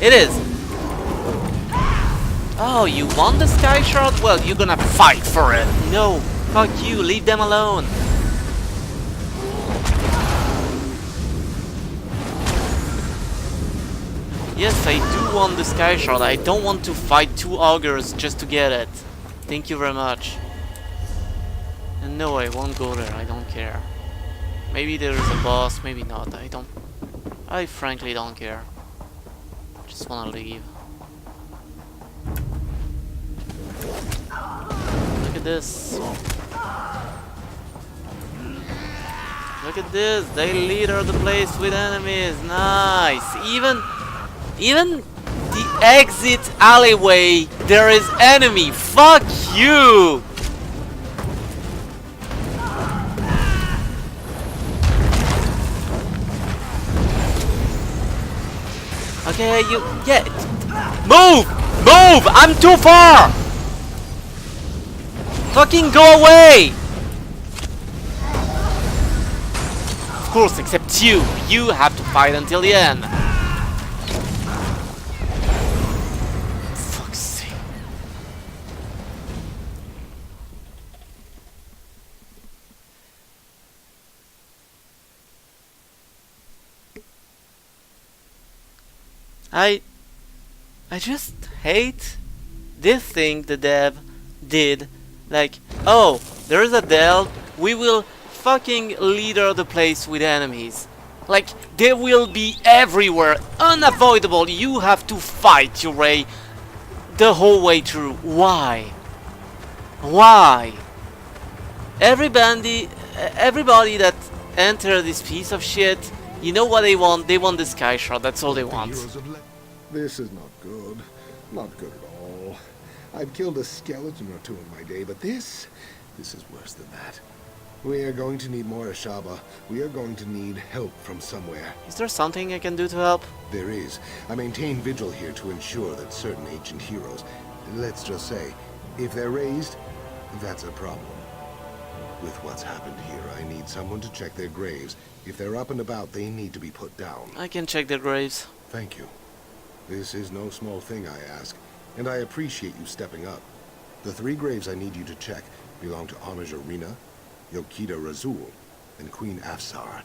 It is! Oh, you want the Sky Shard? Well, you're gonna fight for it! No! Fuck you, leave them alone! Yes, I do want the Sky Shard. I don't want to fight 2 ogres just to get it. Thank you very much. And no, I won't go there. I don't care. Maybe there is a boss, maybe not. I frankly don't care. Just wanna leave. Look at this. Look at this. They litter the place with enemies. Nice. Even the exit alleyway, there is enemy. Fuck you! Okay, you get move! Move! I'm too far! Fucking go away! Of course, except you. You have to fight until the end. I just hate this thing the dev did. Like, oh, there is a delve, we will fucking litter the place with enemies. Like, they will be everywhere, unavoidable. You have to fight your way the whole way through. Why? Why? Everybody that enter this piece of shit, you know what they want? They want the Sky Shard. That's all they want. This is not good. Not good at all. I've killed a skeleton or 2 in my day, but this is worse than that. We are going to need more Ashaba. We are going to need help from somewhere. Is there something I can do to help? There is. I maintain vigil here to ensure that certain ancient heroes, let's just say, if they're raised, that's a problem. With what's happened here, I need someone to check their graves. If they're up and about, they need to be put down. I can check their graves. Thank you. This is no small thing, I ask, and I appreciate you stepping up. The 3 graves I need you to check belong to Armija Rena, Yokita Razul, and Queen Afsar.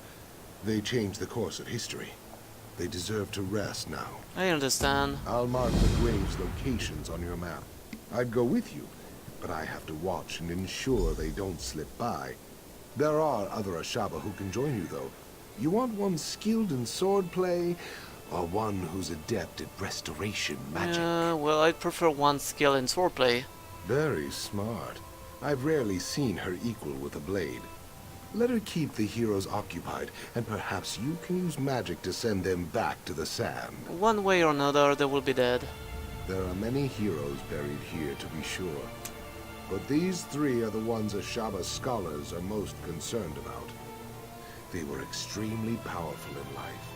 They changed the course of history. They deserve to rest now. I understand. I'll mark the graves' locations on your map. I'd go with you, but I have to watch and ensure they don't slip by. There are other Ashaba who can join you, though. You want one skilled in swordplay, or one who's adept at restoration magic? Well, I'd prefer one skill in swordplay. Very smart. I've rarely seen her equal with a blade. Let her keep the heroes occupied, and perhaps you can use magic to send them back to the sand. One way or another, they will be dead. There are many heroes buried here, to be sure. But these 3 are the ones Ashaba scholars are most concerned about. They were extremely powerful in life,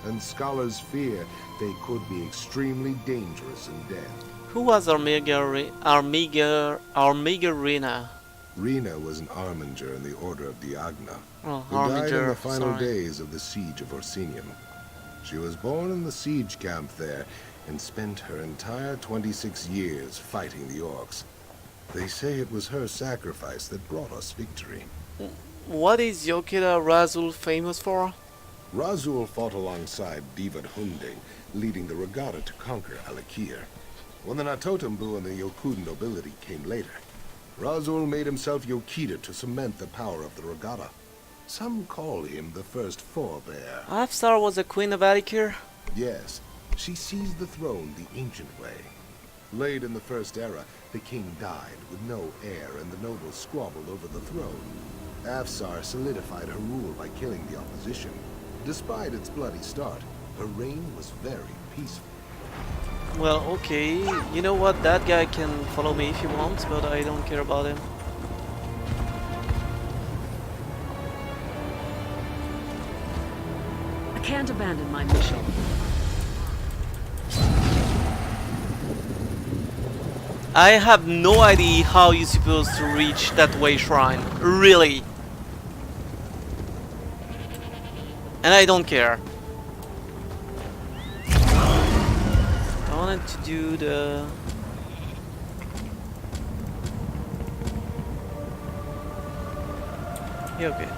and scholars fear they could be extremely dangerous in death. Who was Armiga Rena? Rena was an Arminger in the Order of Diagna, Oh, who died in Armiger, the final sorry. days of the siege of Orsinium. She was born in the siege camp there, and spent her entire 26 years fighting the orcs. They say it was her sacrifice that brought us victory. What is Yokita Razul famous for? Razul fought alongside Divad Hunding, leading the regatta to conquer Alakir. When the Natotembu and the Yokuden nobility came later, Razul made himself Yokita to cement the power of the regatta. Some call him the first forebear. Afsar was a queen of Alikir? Yes, she seized the throne the ancient way. Late in the First Era, the king died with no heir and the nobles squabbled over the throne. Afsar solidified her rule by killing the opposition. Despite its bloody start, her reign was very peaceful. Well, okay. You know what? That guy can follow me if he wants, but I don't care about him. I can't abandon my mission. I have no idea how you're supposed to reach that way shrine. Really. And I don't care. I wanted to do the... Yeah, okay.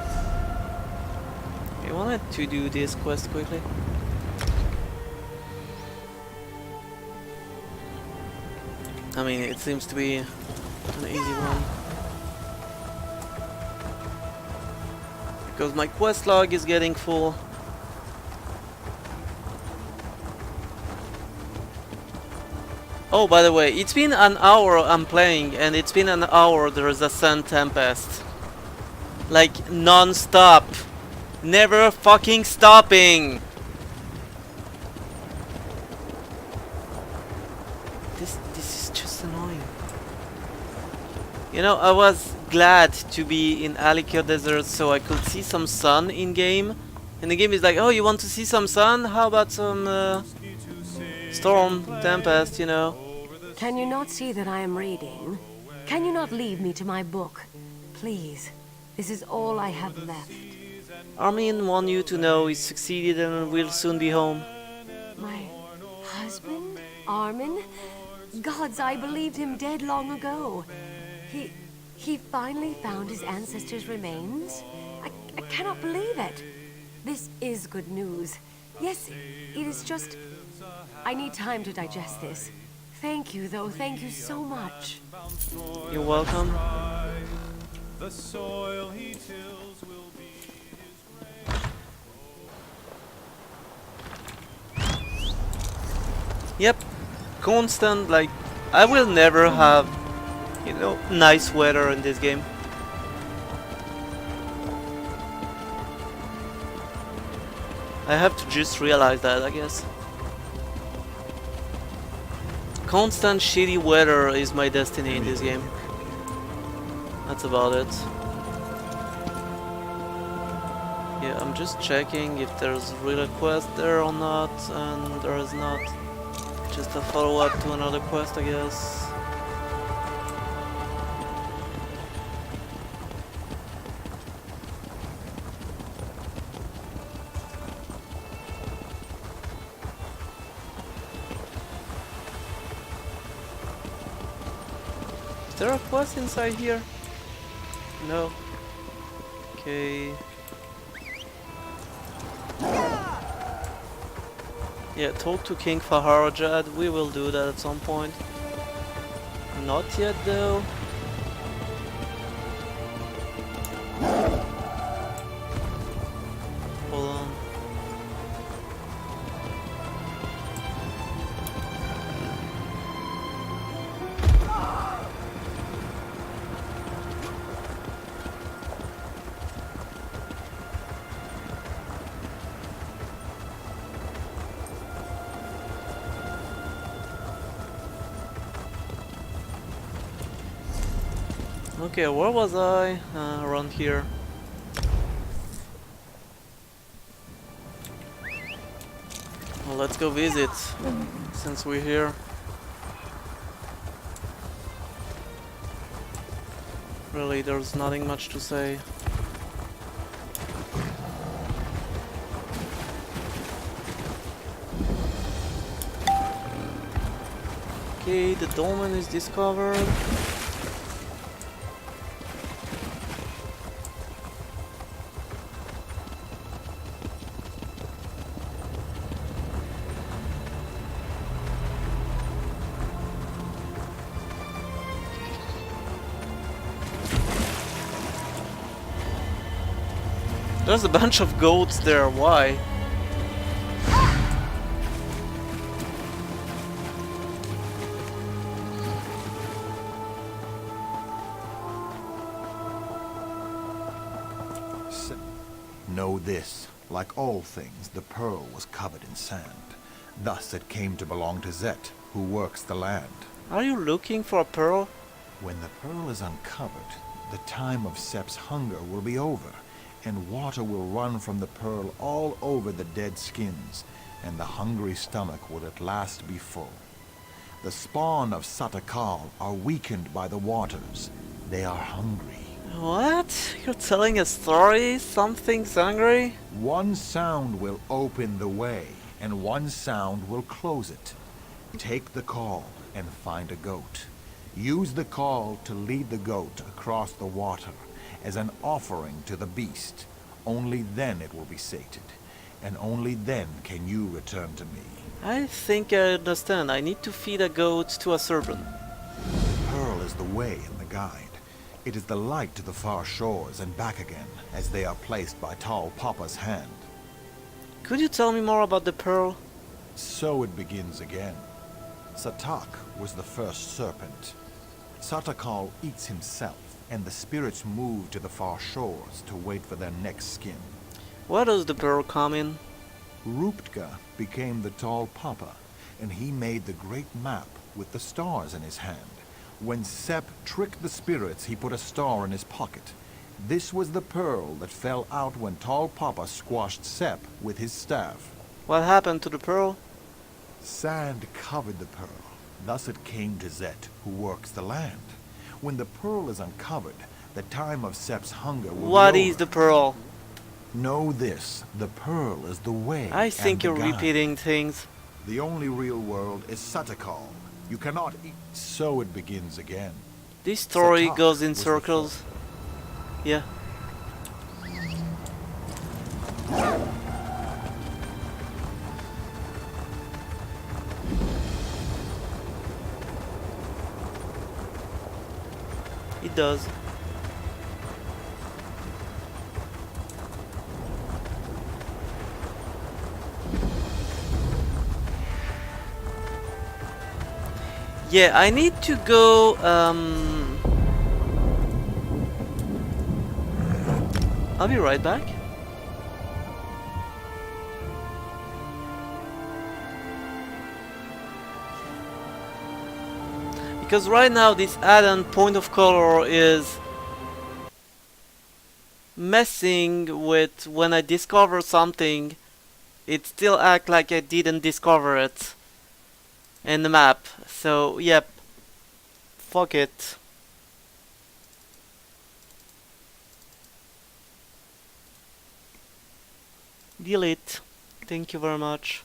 I wanted to do this quest quickly. I mean, it seems to be an easy one. Because my quest log is getting full. Oh, by the way, it's been an hour I'm playing, and it's been an hour there is a Sun Tempest. Like, non-stop. Never fucking stopping. This is just annoying. You know, I was glad to be in Alikir Desert so I could see some sun in game. And the game is like, oh, you want to see some sun? How about some storm, tempest, you know? Can you not see that I am reading? Can you not leave me to my book? Please. This is all I have left. Armin want you to know he succeeded and will soon be home. My husband? Armin? Gods, I believed him dead long ago. He finally found his ancestors' remains? I cannot believe it. This is good news. Yes, it is just... I need time to digest this. Thank you, though. Thank you so much. You're welcome. The soil he tills will be his Yep. Constant, like... I will never have, you know, nice weather in this game. I have to just realize that, I guess. Constant shitty weather is my destiny in this game. That's about it. Yeah, I'm just checking if there's really a quest there or not, and there is not. Just a follow-up to another quest, I guess. there a quest inside here? No. Okay. Yeah, talk to King Faharajad. We will do that at some point. Not yet though. Hold on. Okay, where was I? Around here. Well, let's go visit, since we're here. Really, there's nothing much to say. Okay, the dolmen is discovered. There's a bunch of goats there, why? Know this, like all things, the pearl was covered in sand. Thus it came to belong to Zet, who works the land. Are you looking for a pearl? When the pearl is uncovered, the time of Sep's hunger will be over, and water will run from the pearl all over the dead skins, and the hungry stomach will at last be full. The spawn of Satakal are weakened by the waters. They are hungry. What? You're telling a story? Something's hungry? One sound will open the way, and one sound will close it. Take the call and find a goat. Use the call to lead the goat across the water as an offering to the beast. Only then it will be sated, and only then can you return to me. I think I understand. I need to feed a goat to a serpent. The pearl is the way and the guide. It is the light to the far shores and back again, as they are placed by Tall Papa's hand. Could you tell me more about the pearl? So it begins again. Satak was the first serpent. Satakal eats himself, and the spirits move to the far shores to wait for their next skin. Where does the pearl come in? Ruptka became the Tall Papa, and he made the great map with the stars in his hand. When Sep tricked the spirits, he put a star in his pocket. This was the pearl that fell out when Tall Papa squashed Sep with his staff. What happened to the pearl? Sand covered the pearl. Thus it came to Zet, who works the land. When the pearl is uncovered, the time of Sep's hunger will What be is over. the pearl? Know this, the pearl is the way. I think and the you're guide. repeating things. The only real world is Satakal. You cannot eat. So it begins again. This story Satak goes in was the circles. Yeah. It does. Yeah, I need to go, I'll be right back. Because right now this add-on point of color is messing with when I discover something, it still acts like I didn't discover it in the map. So, yep. Fuck it. Delete. Thank you very much.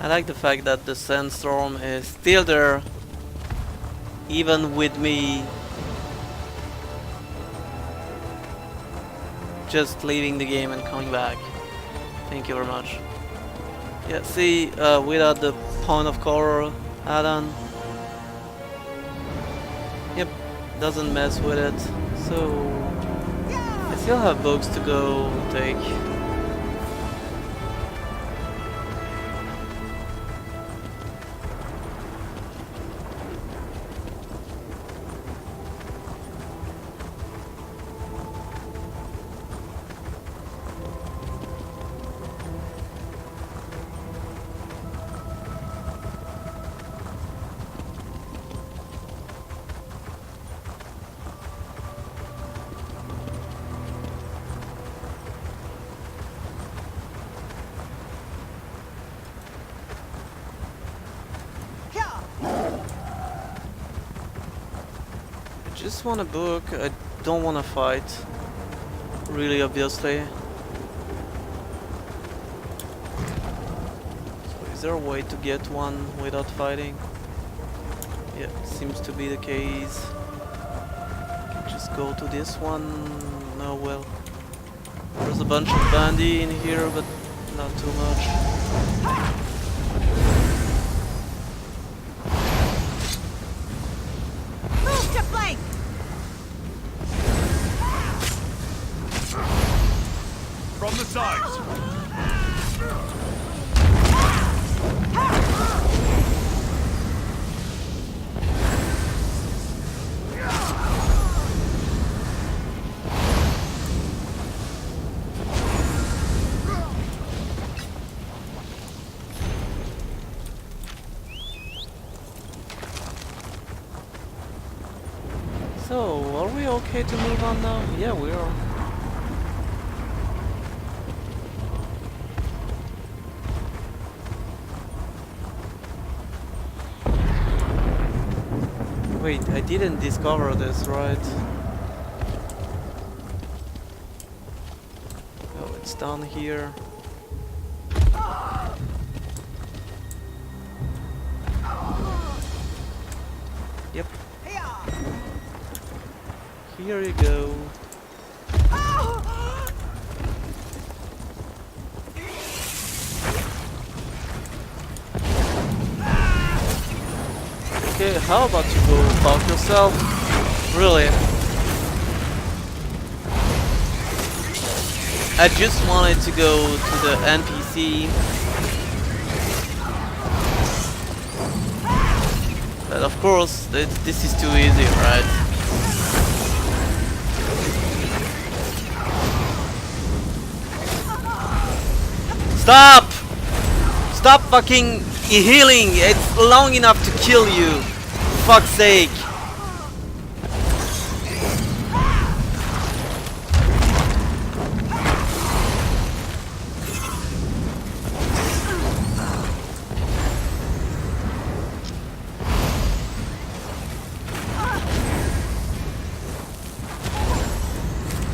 I like the fact that the sandstorm is still there, even with me just leaving the game and coming back. Thank you very much. Yeah, see, without the point of color add-on, yep, doesn't mess with it. So I still have books to go take. I just want a book, I don't want to fight, really obviously. So is there a way to get one without fighting? Yeah, seems to be the case. Just go to this one. No, well, there's a bunch of bandy in here, but not too much. From the sides! So, are we okay to move on now? Yeah, we are. Wait, I didn't discover this, right? Oh, it's down here. Yep. Here you go. Okay, how about you go fuck yourself? Really? I just wanted to go to the NPC. But of course, this is too easy, right? Stop! Stop fucking healing! It's long enough to kill you! For fuck's sake!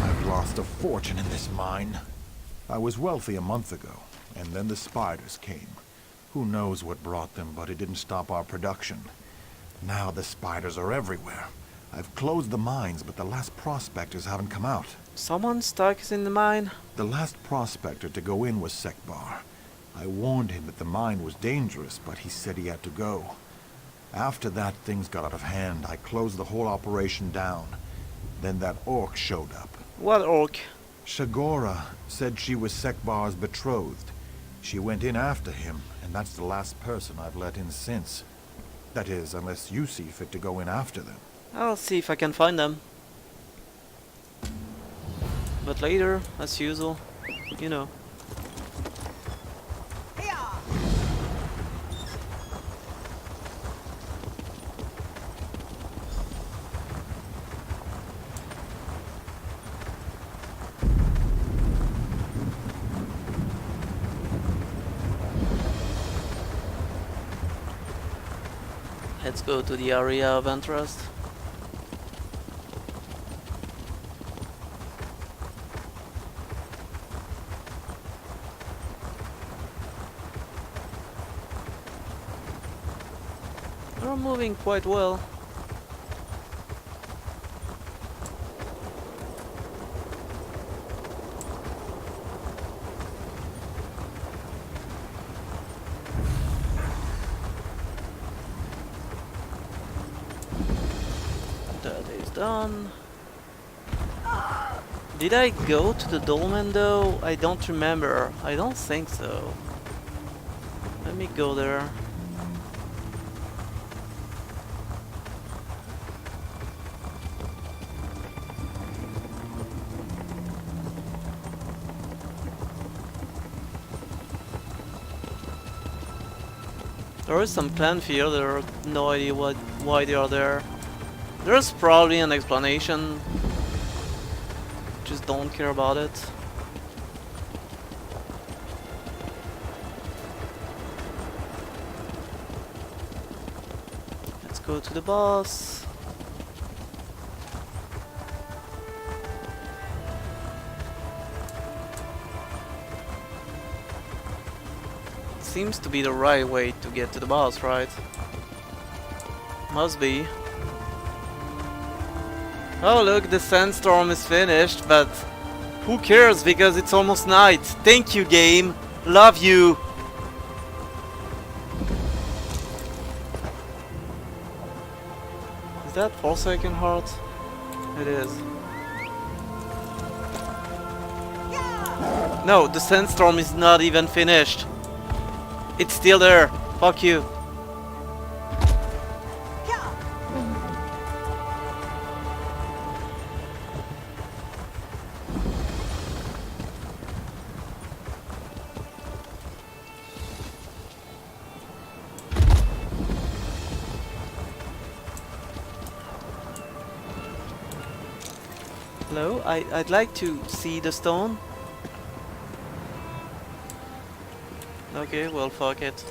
I've lost a fortune in this mine. I was wealthy a month ago, and then the spiders came. Who knows what brought them, but it didn't stop our production. Now the spiders are everywhere. I've closed the mines, but the last prospectors haven't come out. Someone stuck is in the mine? The last prospector to go in was Sekbar. I warned him that the mine was dangerous, but he said he had to go. After that, things got out of hand. I closed the whole operation down. Then that orc showed up. What orc? Shagora said she was Sekbar's betrothed. She went in after him, and that's the last person I've let in since. That is, unless you see fit to go in after them. I'll see if I can find them. But later, as usual, you know. Let's go to the area of interest. We're moving quite well. That is done. Did I go to the dolmen though? I don't remember. I don't think so. Let me go there. There is some clan fear, there are no idea why they are there. There's probably an explanation. Just don't care about it. Let's go to the boss. Seems to be the right way to get to the boss, right? Must be. Oh look, the sandstorm is finished, but who cares because it's almost night. Thank you, game. Love you. Is that Forsaken Heart? It is. No, the sandstorm is not even finished. It's still there. Fuck you. Hello? I'd like to see the stone. Okay, well fuck it.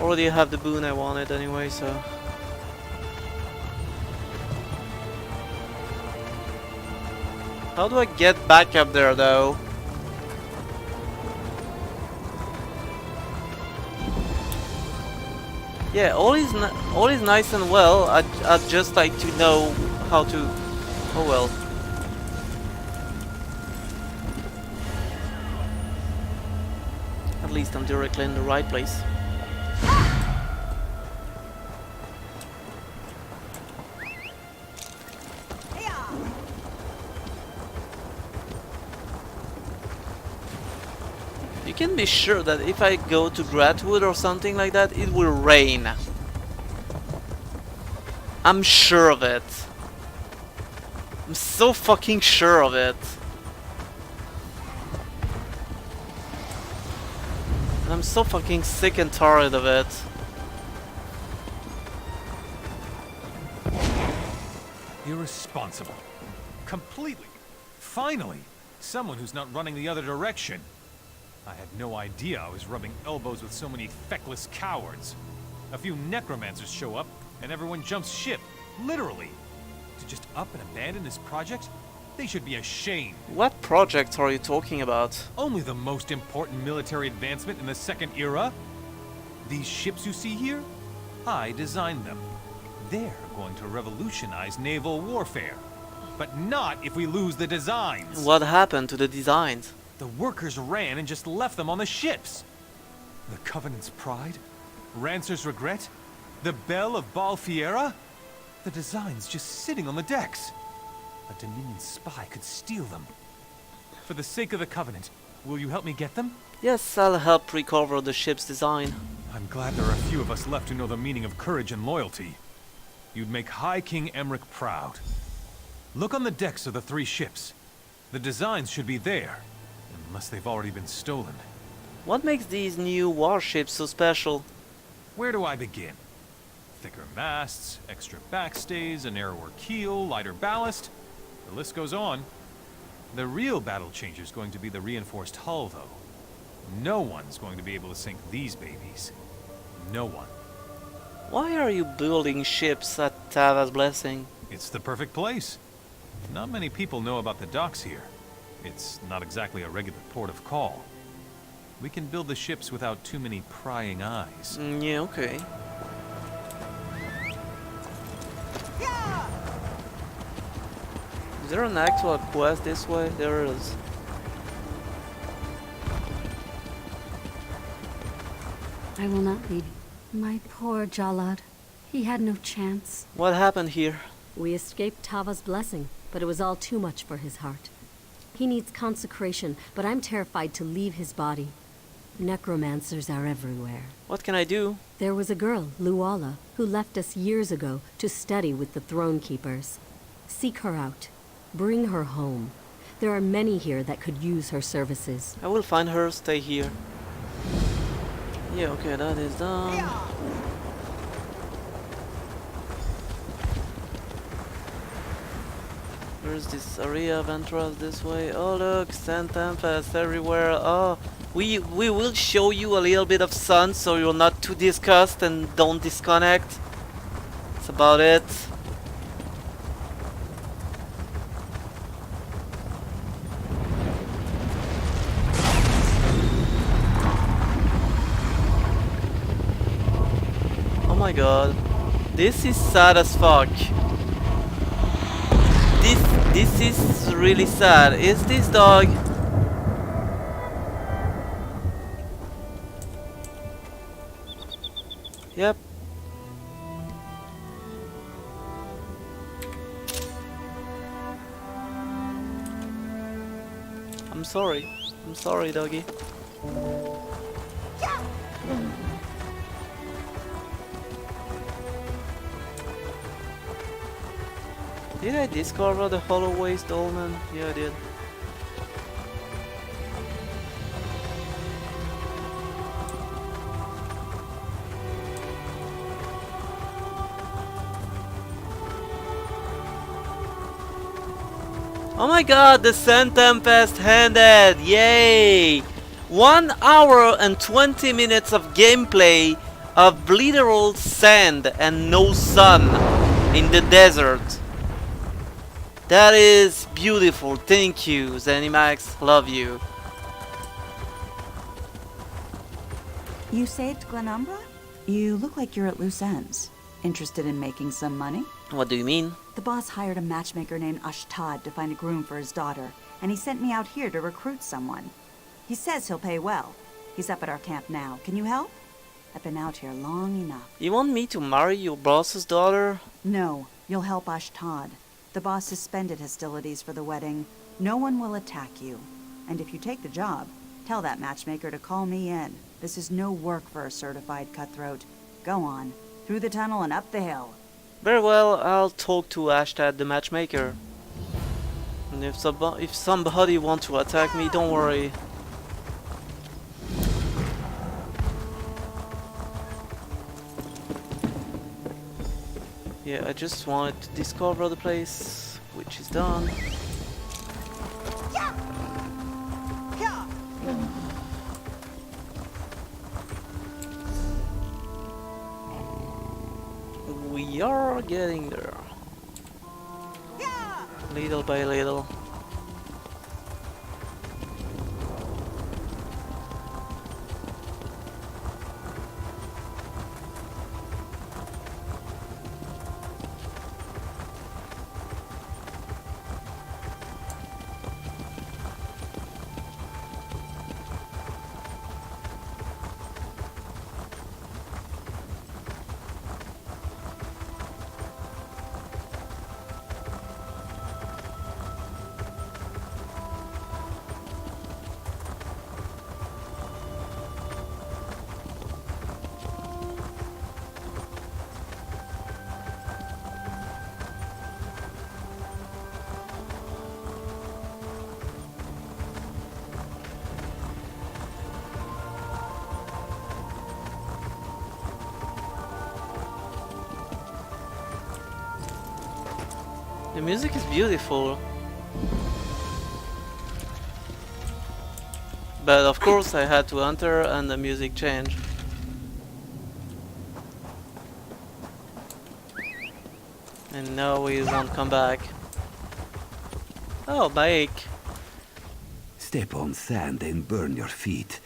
Already have the boon I wanted anyway, so... How do I get back up there though? Yeah, all is nice and well. I'd just like to know how to... Oh well. At least I'm directly in the right place. You can be sure that if I go to Gratwood or something like that, it will rain. I'm sure of it. I'm so fucking sure of it. And I'm so fucking sick and tired of it. Irresponsible. Completely. Finally, someone who's not running the other direction. I had no idea I was rubbing elbows with so many feckless cowards. A few necromancers show up, and everyone jumps ship. Literally. To just up and abandon this project? They should be ashamed. What project are you talking about? Only the most important military advancement in the Second Era? These ships you see here? I designed them. They're going to revolutionize naval warfare. But not if we lose the designs. What happened to the designs? The workers ran and just left them on the ships. The Covenant's pride? Rancer's regret? The Bell of Balfiera? The designs just sitting on the decks. A Dominion spy could steal them. For the sake of the Covenant, will you help me get them? Yes, I'll help recover the ship's design. I'm glad there are a few of us left who know the meaning of courage and loyalty. You'd make High King Emmerich proud. Look on the decks of the 3 ships. The designs should be there, unless they've already been stolen. What makes these new warships so special? Where do I begin? Thicker masts, extra backstays, a narrower keel, lighter ballast. The list goes on. The real battle changer is going to be the reinforced hull, though. No one's going to be able to sink these babies. No one. Why are you building ships at Tava's Blessing? It's the perfect place. Not many people know about the docks here. It's not exactly a regular port of call. We can build the ships without too many prying eyes. Yeah, okay. there an actual quest this way? There is. I will not leave. My poor Jalad. He had no chance. What happened here? We escaped Tava's blessing, but it was all too much for his heart. He needs consecration, but I'm terrified to leave his body. Necromancers are everywhere. What can I do? There was a girl, Luala, who left us years ago to study with the Throne Keepers. Seek her out. Bring her home. There are many here that could use her services. I will find her, stay here. Yeah, okay, that is done. Where's this area of entrance this way? Oh look, Sand Tempest everywhere. Oh, we will show you a little bit of sun so you're not too disgusted and don't disconnect. That's about it. Oh my god, this is sad as fuck. This is really sad. Is this dog? Yep. I'm sorry. I'm sorry, doggy. Did I discover the Hollow Waste Dolmen? Yeah, I did. Oh my god, the Sand Tempest ended! Yay! 1 hour and 20 minutes of gameplay of literal sand and no sun in the desert. That is beautiful. Thank you, Zenimax. Love you. You saved Glenumbra? You look like you're at loose ends. Interested in making some money? What do you mean? The boss hired a matchmaker named Ashtad to find a groom for his daughter, and he sent me out here to recruit someone. He says he'll pay well. He's up at our camp now. Can you help? I've been out here long enough. You want me to marry your boss's daughter? No, you'll help Ashtad. The boss suspended hostilities for the wedding. No one will attack you. And if you take the job, tell that matchmaker to call me in. This is no work for a certified cutthroat. Go on, through the tunnel and up the hill. Very well, I'll talk to Ashtad the matchmaker. And if somebody wants to attack me, don't worry. Yeah, I just wanted to discover the place, which is done. We are getting there. Little by little. The music is beautiful. But of course I had to enter and the music changed. And now we won't come back. Oh, bike. Step on sand and burn your feet.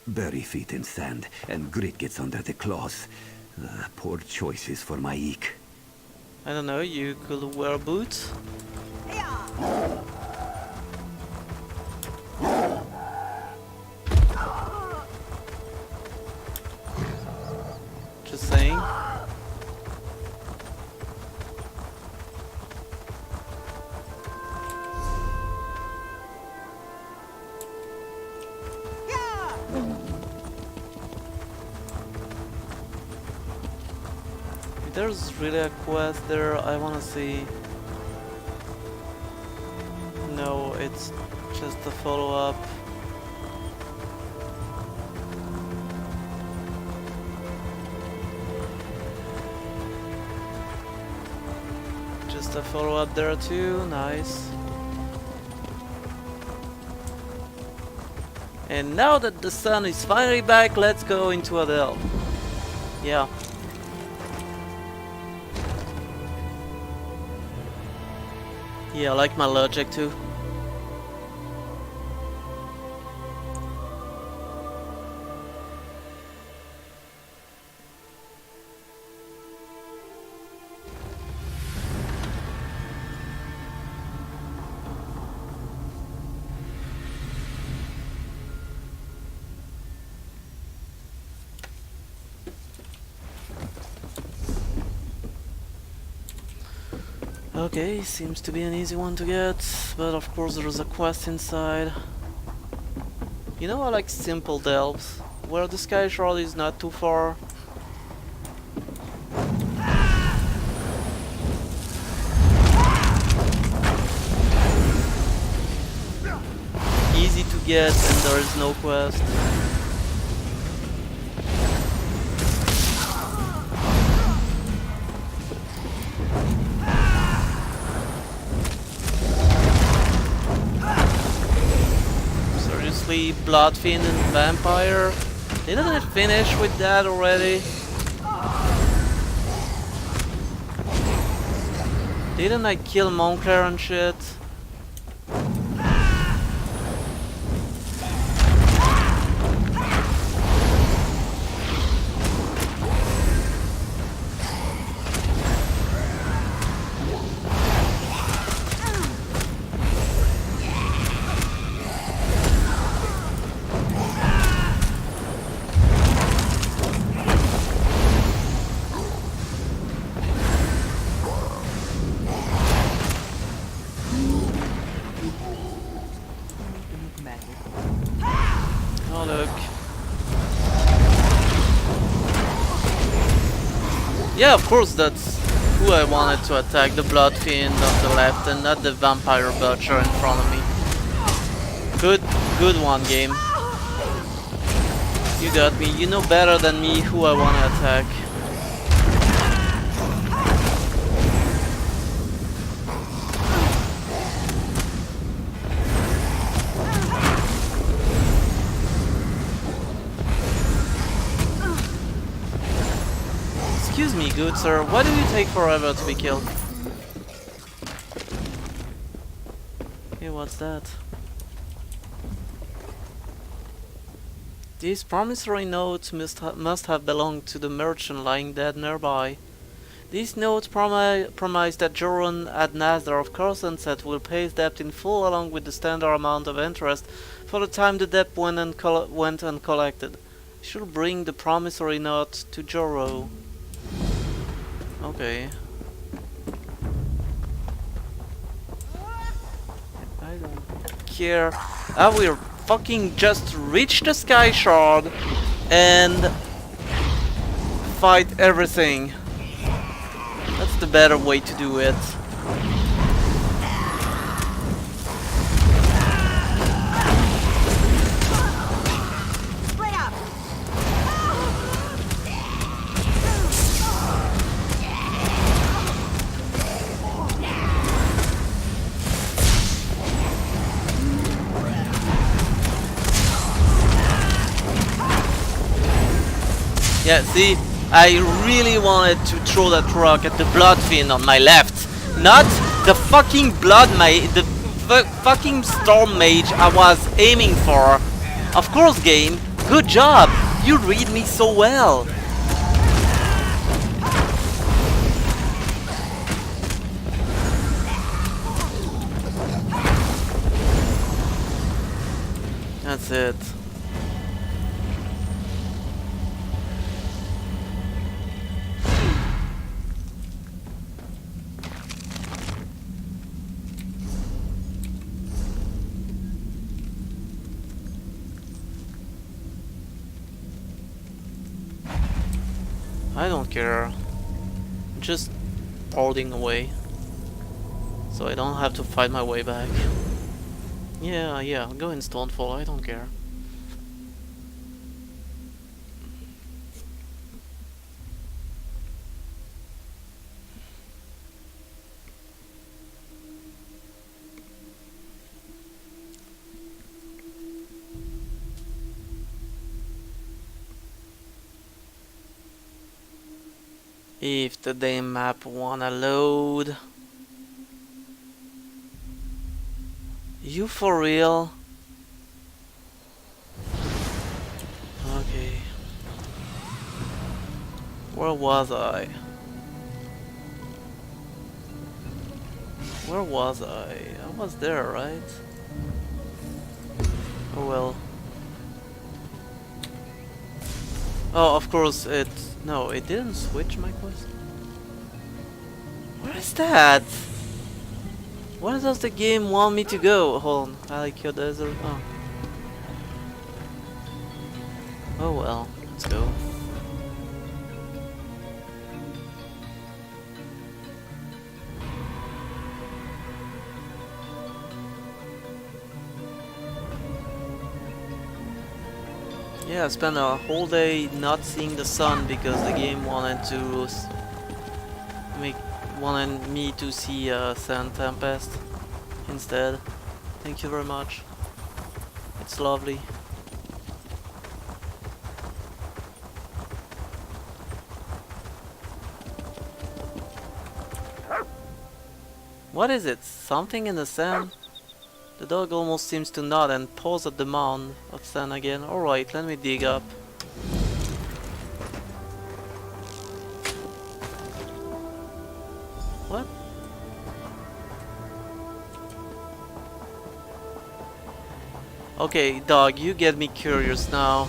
Bury feet in sand and grit gets under the claws. Poor choices for my eek. I don't know, you could wear boots? Just saying. If there's really a quest there I wanna see. No, it's just a follow-up. Just a follow-up there too, nice. And now that the sun is finally back, let's go into a delve. Yeah. Yeah, I like my logic too. Okay, seems to be an easy one to get, but of course there's a quest inside. You know, I like simple delves, where the sky shard is not too far. Easy to get and there is no quest. Bloodfiend and Vampire. Didn't it finish with that already? Didn't I kill Moncler and shit? Oh look. Yeah, of course that's who I wanted to attack, the Bloodfiend on the left and not the Vampire Butcher in front of me. Good one, game. You got me, you know better than me who I wanna attack. Excuse me, good sir, why do you take forever to be killed? Hey, what's that? These promissory notes must have belonged to the merchant lying dead nearby. These notes promise that Joran at Nasdar of Corsenset will pay his debt in full along with the standard amount of interest for the time the debt went uncollected. Should bring the promissory note to Joro. Okay. I don't care. I will fucking just reach the Sky Shard and fight everything. That's the better way to do it. Yeah, see, I really wanted to throw that rock at the Bloodfiend on my left, not the fucking fucking Storm Mage I was aiming for. Of course, game, good job, you read me so well. That's it. I don't care. Just holding away. So I don't have to fight my way back. Yeah, I'll go in Stonefall, I don't care. If the damn map wanna load. You for real? Okay. Where was I? Where was I? I was there, right? Oh well. Oh, of course it... No, it didn't switch my quest. Where is that? Where does the game want me to go? Hold on, Alikyo Desert. Oh. Oh well, let's go. Yeah, I spent a whole day not seeing the sun because the game wanted to wanted me to see Sand Tempest instead. Thank you very much. It's lovely. What is it? Something in the sand? The dog almost seems to nod and paws at the mound of sand again. Alright, let me dig up. What? Okay, dog, you get me curious now.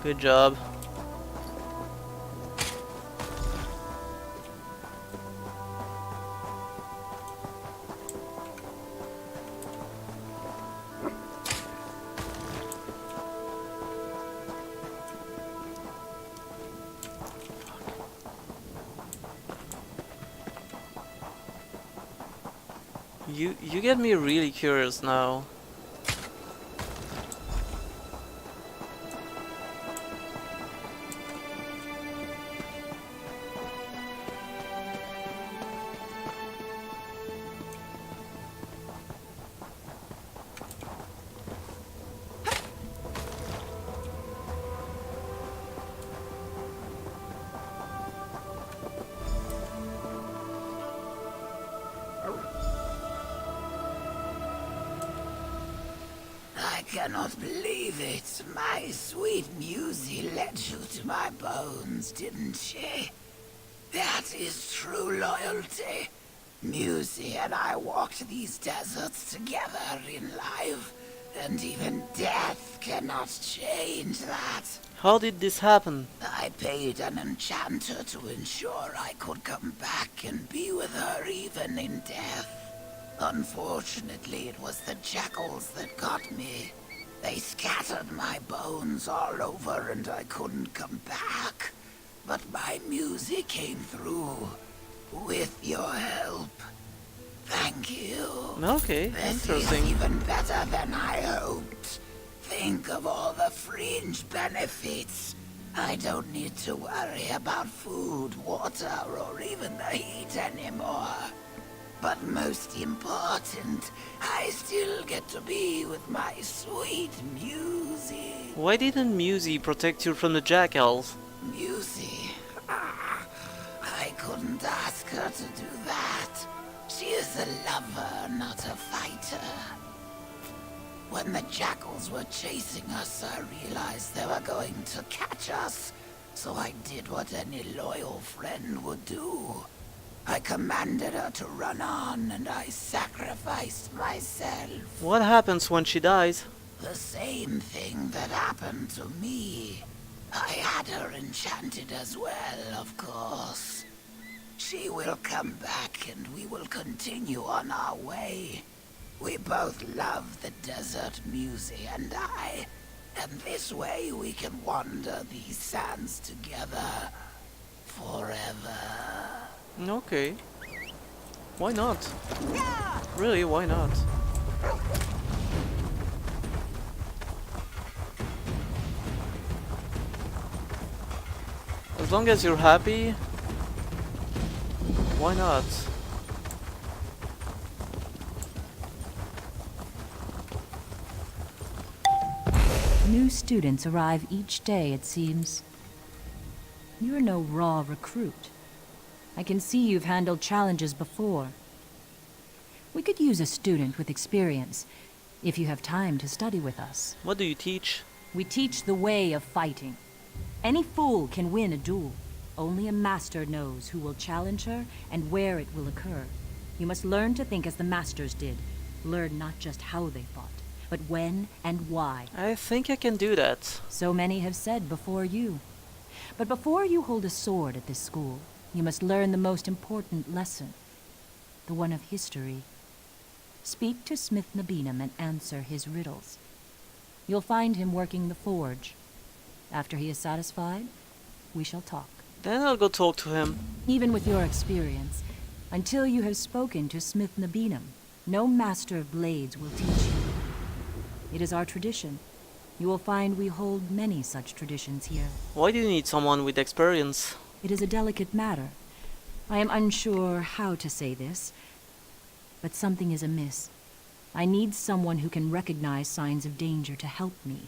Good job. You get me really curious now. I cannot believe it. My sweet Musie led you to my bones, didn't she? That is true loyalty. Musie and I walked these deserts together in life, and even death cannot change that. How did this happen? I paid an enchanter to ensure I could come back and be with her even in death. Unfortunately, it was the jackals that got me. They scattered my bones all over and I couldn't come back. But my music came through. With your help. Thank you. Okay, This interesting. is even better than I hoped. Think of all the fringe benefits. I don't need to worry about food, water, or even the heat anymore. But most important, I still get to be with my sweet Musie. Why didn't Musie protect you from the jackals? Musie? I couldn't ask her to do that. She is a lover, not a fighter. When the jackals were chasing us, I realized they were going to catch us. So I did what any loyal friend would do. I commanded her to run on, and I sacrificed myself. What happens when she dies? The same thing that happened to me. I had her enchanted as well, of course. She will come back and we will continue on our way. We both love the desert, Musi and I. And this way we can wander these sands together forever. Okay. Why not? Really, why not? As long as you're happy, why not? New students arrive each day, it seems. You're no raw recruit. I can see you've handled challenges before. We could use a student with experience, if you have time to study with us. What do you teach? We teach the way of fighting. Any fool can win a duel. Only a master knows who will challenge her and where it will occur. You must learn to think as the masters did. Learn not just how they fought, but when and why. I think I can do that. So many have said before you. But before you hold a sword at this school, you must learn the most important lesson. The one of history. Speak to Smith Nabinum and answer his riddles. You'll find him working the forge. After he is satisfied, we shall talk. Then I'll go talk to him. Even with your experience, until you have spoken to Smith Nabinum, no master of blades will teach you. It is our tradition. You will find we hold many such traditions here. Why do you need someone with experience? It is a delicate matter. I am unsure how to say this, but something is amiss. I need someone who can recognize signs of danger to help me.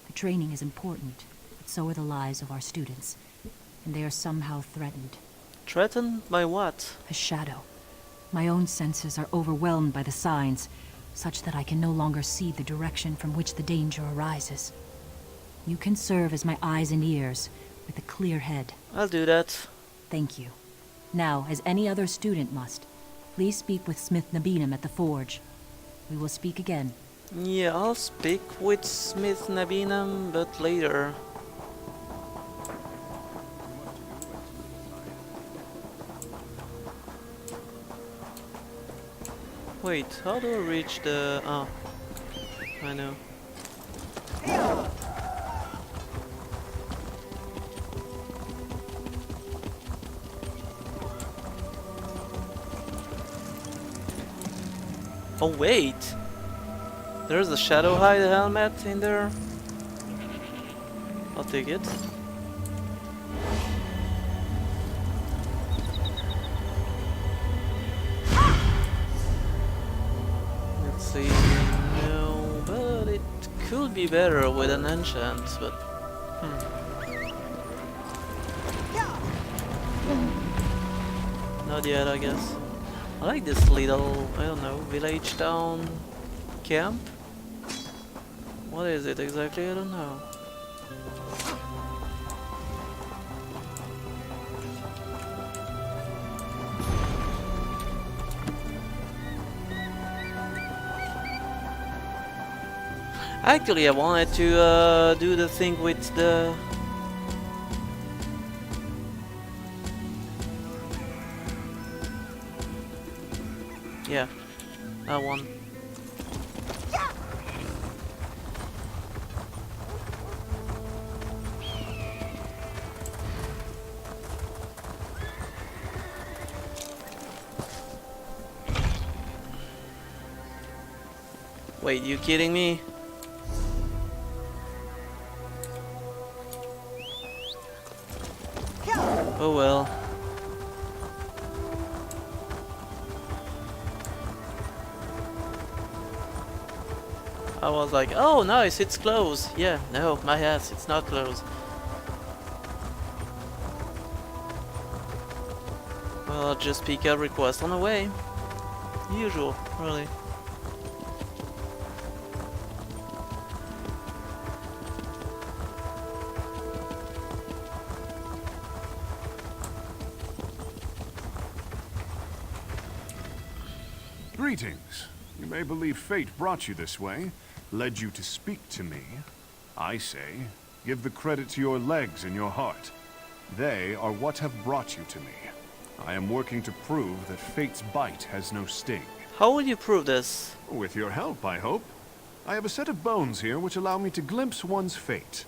The training is important, but so are the lives of our students, and they are somehow threatened. Threatened by what? A shadow. My own senses are overwhelmed by the signs, such that I can no longer see the direction from which the danger arises. You can serve as my eyes and ears, with a clear head. I'll do that. Thank you. Now, as any other student must, please speak with Smith Nabinum at the forge. We will speak again. Yeah, I'll speak with Smith Nabinum, but later. Wait, how do I reach the... Oh, I know. Oh wait! There's a Shadow Hide helmet in there. I'll take it. Let's see. No, but it could be better with an enchant, but... Not yet, I guess. I like this little, I don't know, village town camp. What is it exactly? I don't know. Actually, I wanted to do the thing with the... Yeah, that one. Wait, you kidding me? Oh well. I was like, oh nice, it's closed. Yeah, no, my ass, it's not closed. Well, I'll just pick a request on the way. Usual, really. Greetings. You may believe fate brought you this way, led you to speak to me, I say, give the credit to your legs and your heart. They are what have brought you to me. I am working to prove that fate's bite has no sting. How will you prove this? With your help, I hope. I have a set of bones here which allow me to glimpse one's fate.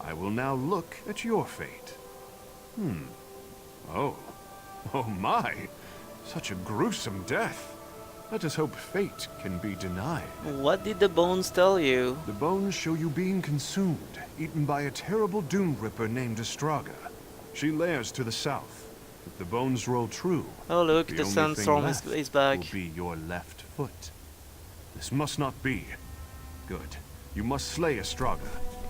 I will now look at your fate. Oh. Oh my. Such a gruesome death. Let us hope fate can be denied. What did the bones tell you? The bones show you being consumed, eaten by a terrible Dune Ripper named Astraga. She lairs to the south. If the bones roll true, Oh look, the the only sandstorm thing is left back. will be your left foot. This must not be. Good. You must slay Astraga.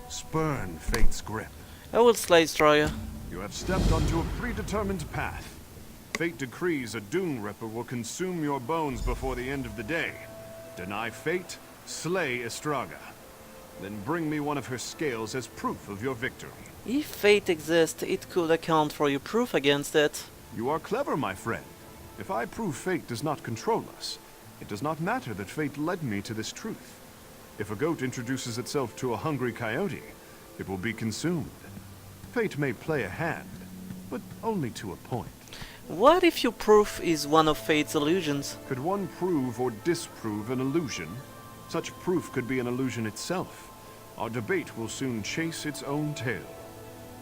Spurn fate's grip. I will slay Straya. You have stepped onto a predetermined path. Fate decrees a Dune Ripper will consume your bones before the end of the day. Deny fate, slay Astraga. Then bring me one of her scales as proof of your victory. If fate exists, it could account for your proof against it. You are clever, my friend. If I prove fate does not control us, it does not matter that fate led me to this truth. If a goat introduces itself to a hungry coyote, it will be consumed. Fate may play a hand, but only to a point. What if your proof is one of fate's illusions? Could one prove or disprove an illusion? Such proof could be an illusion itself. Our debate will soon chase its own tail.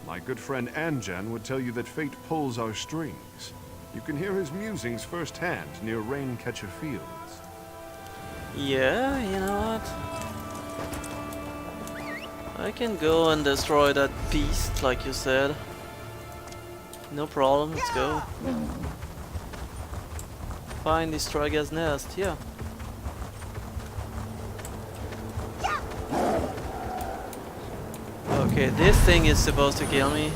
My good friend Anjan would tell you that fate pulls our strings. You can hear his musings firsthand near Raincatcher Fields. Yeah, you know what? I can go and destroy that beast, like you said. No problem, let's go. Find the Straga's nest, yeah. Okay, this thing is supposed to kill me.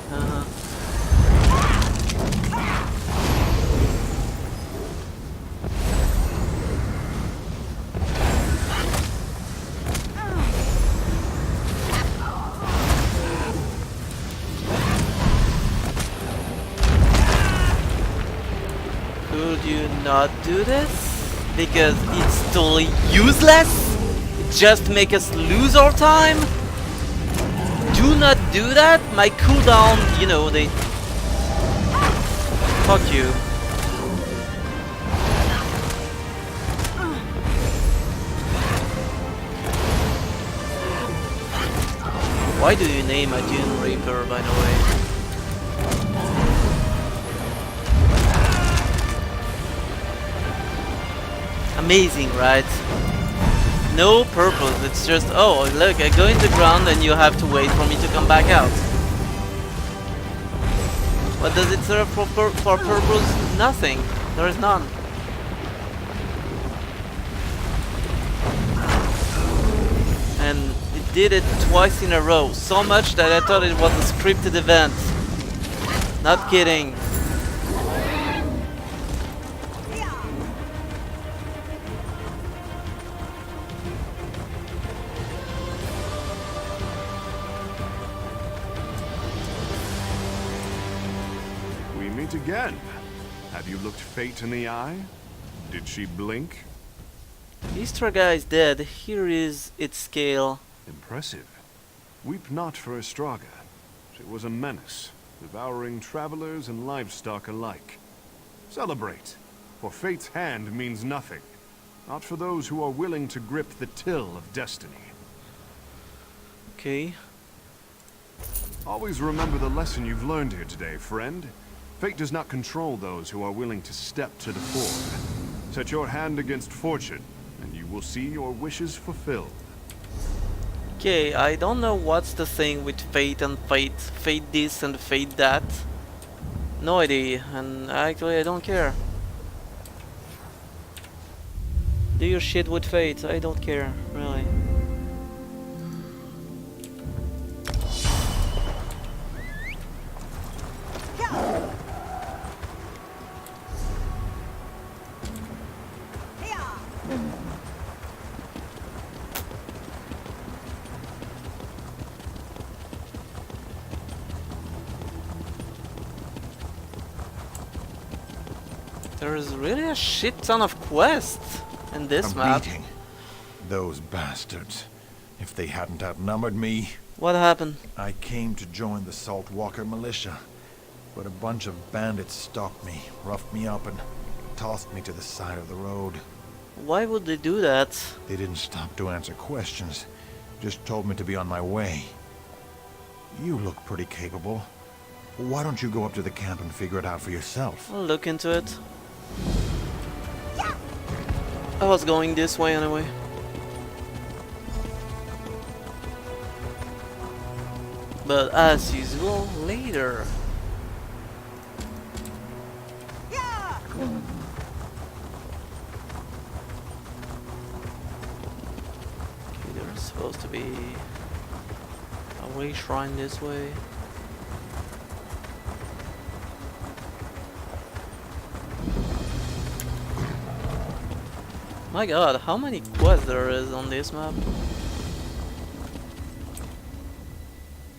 Could you not do this? Because it's totally useless? It just make us lose our time? Do not do that? My cooldown, you know, they... Fuck you. Why do you name a Dune Reaper, by the way? Amazing, right? No purpose, it's just, oh look, I go in the ground and you have to wait for me to come back out. What does it serve for purpose? Nothing. There is none. And it did it twice in a row, so much that I thought it was a scripted event. Not kidding. Again. Have you looked fate in the eye? Did she blink? Astraga is dead. Here is its scale. Impressive. Weep not for Astraga. She was a menace, devouring travelers and livestock alike. Celebrate, for fate's hand means nothing. Not for those who are willing to grip the till of destiny. Okay. Always remember the lesson you've learned here today, friend. Fate does not control those who are willing to step to the fore. Set your hand against fortune, and you will see your wishes fulfilled. Okay, I don't know what's the thing with fate and fate. Fate this and fate that. No idea, and actually I don't care. Do your shit with fate, I don't care, really. There's really a shit ton of quests in this map. Those bastards. If they hadn't outnumbered me... What happened? I came to join the Saltwalker militia, but a bunch of bandits stalked me, roughed me up, and tossed me to the side of the road. Why would they do that? They didn't stop to answer questions, just told me to be on my way. You look pretty capable. Why don't you go up to the camp and figure it out for yourself? I'll look into it. I was going this way anyway. But as usual, later. Okay, there's supposed to be a way shrine this way. My god, how many quests there is on this map?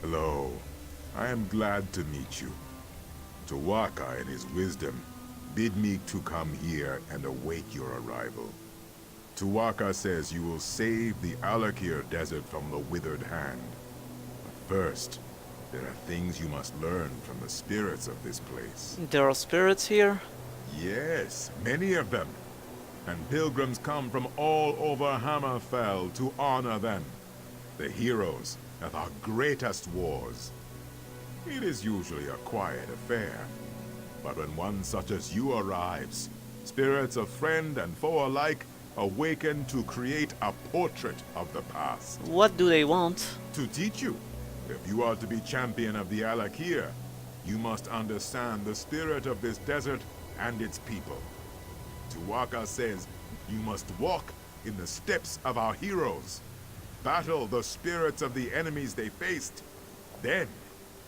Hello. I am glad to meet you. Tuwaka, in his wisdom, bid me to come here and await your arrival. Tuwaka says you will save the Alakir Desert from the Withered Hand. But first, there are things you must learn from the spirits of this place. There are spirits here? Yes, many of them. And pilgrims come from all over Hammerfell to honor them, the heroes of our greatest wars. It is usually a quiet affair, but when one such as you arrives, spirits of friend and foe alike awaken to create a portrait of the past. What do they want? To teach you. If you are to be champion of the Alakir, you must understand the spirit of this desert and its people. Tuwaka says you must walk in the steps of our heroes. Battle the spirits of the enemies they faced. Then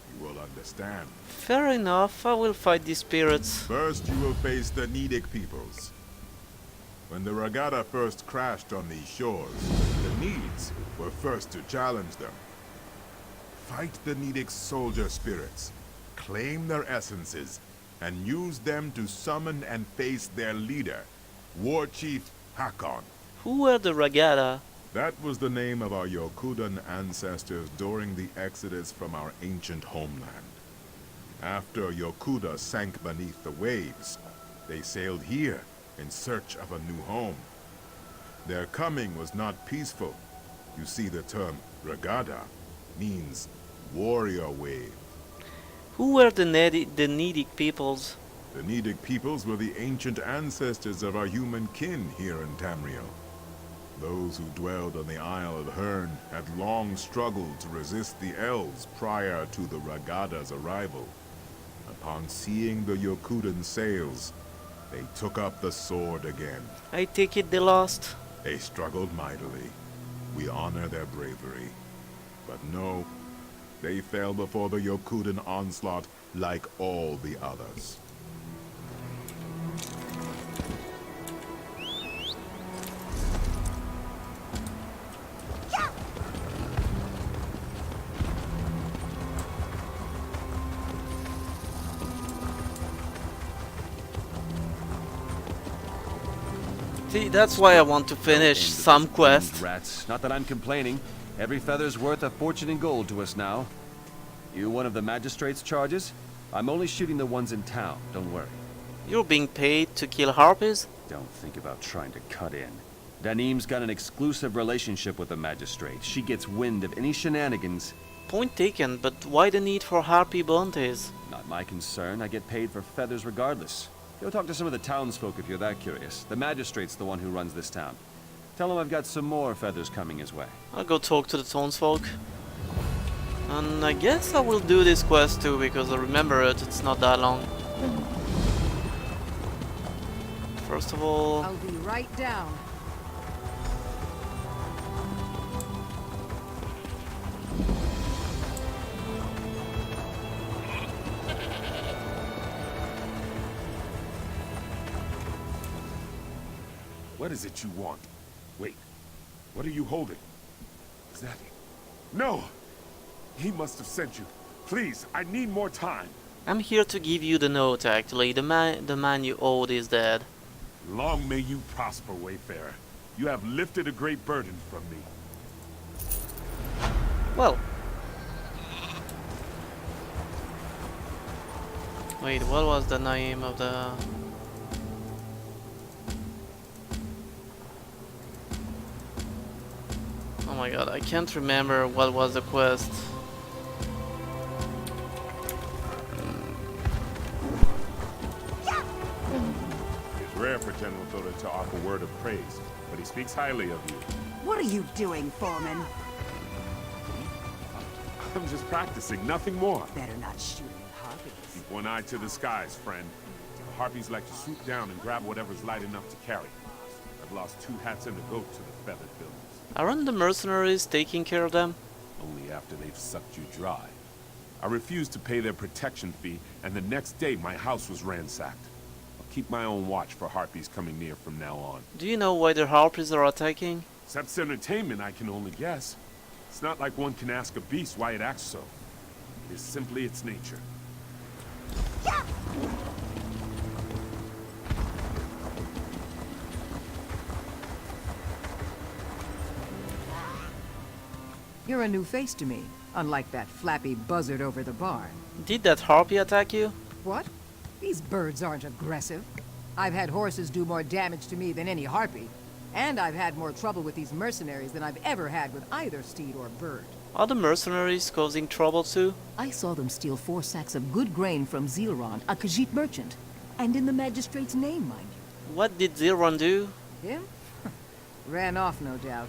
you will understand. Fair enough, I will fight these spirits. First you will face the Nidic peoples. When the Regatta first crashed on these shores, the Needs were first to challenge them. Fight the Nidic soldier spirits, claim their essences, and use them to summon and face their leader, War Chief Hakon. Who were the Regatta? That was the name of our Yokudan ancestors during the exodus from our ancient homeland. After Yokuda sank beneath the waves, they sailed here in search of a new home. Their coming was not peaceful. You see, the term Regatta means warrior wave. Who were the Nidic peoples? The Nidic peoples were the ancient ancestors of our human kin here in Tamriel. Those who dwelled on the Isle of Hern had long struggled to resist the elves prior to the Regatta's arrival. Upon seeing the Yokudan sails, they took up the sword again. I take it they lost. They struggled mightily. We honor their bravery. But no, they fell before the Yokudan onslaught like all the others. See, that's why I want to finish some quest. Rats. Not that I'm complaining. Every feather's worth a fortune in gold to us now. You one of the magistrate's charges? I'm only shooting the ones in town, don't worry. You're being paid to kill harpies? Don't think about trying to cut in. Danim's got an exclusive relationship with the magistrate. She gets wind of any shenanigans. Point taken, but why the need for harpy bounties? Not my concern. I get paid for feathers regardless. Go talk to some of the townsfolk if you're that curious. The magistrate's the one who runs this town. Tell him I've got some more feathers coming his way. I'll go talk to the townsfolk. And I guess I will do this quest too, because I remember it, it's not that long. First of all... I'll be right down. What is it you want? Wait, what are you holding? Is that... No! He must have sent you. Please, I need more time. I'm here to give you the note, actually. The man you owed is dead. Long may you prosper, Wayfarer. You have lifted a great burden from me. Well. Wait, what was the name of the... Oh my god, I can't remember what was the quest. It's rare for General Dota to offer word of praise, but he speaks highly of you. What are you doing, Foreman? I'm just practicing, nothing more. Better not shoot any harpies. Keep one eye to the skies, friend. The harpies like to swoop down and grab whatever's light enough to carry. I've lost 2 hats and a goat to the feathered villains. Aren't the mercenaries taking care of them? Only after they've sucked you dry. I refused to pay their protection fee, and the next day my house was ransacked. I'll keep my own watch for harpies coming near from now on. Do you know why the harpies are attacking? Except entertainment, I can only guess. It's not like one can ask a beast why it acts so. It is simply its nature. You're a new face to me, unlike that flappy buzzard over the barn. Did that harpy attack you? What? These birds aren't aggressive. I've had horses do more damage to me than any harpy. And I've had more trouble with these mercenaries than I've ever had with either steed or bird. Are the mercenaries causing trouble too? I saw them steal 4 sacks of good grain from Zilrond, a Khajiit merchant. And in the magistrate's name, mind you. What did Zilrond do? Him? Ran off, no doubt.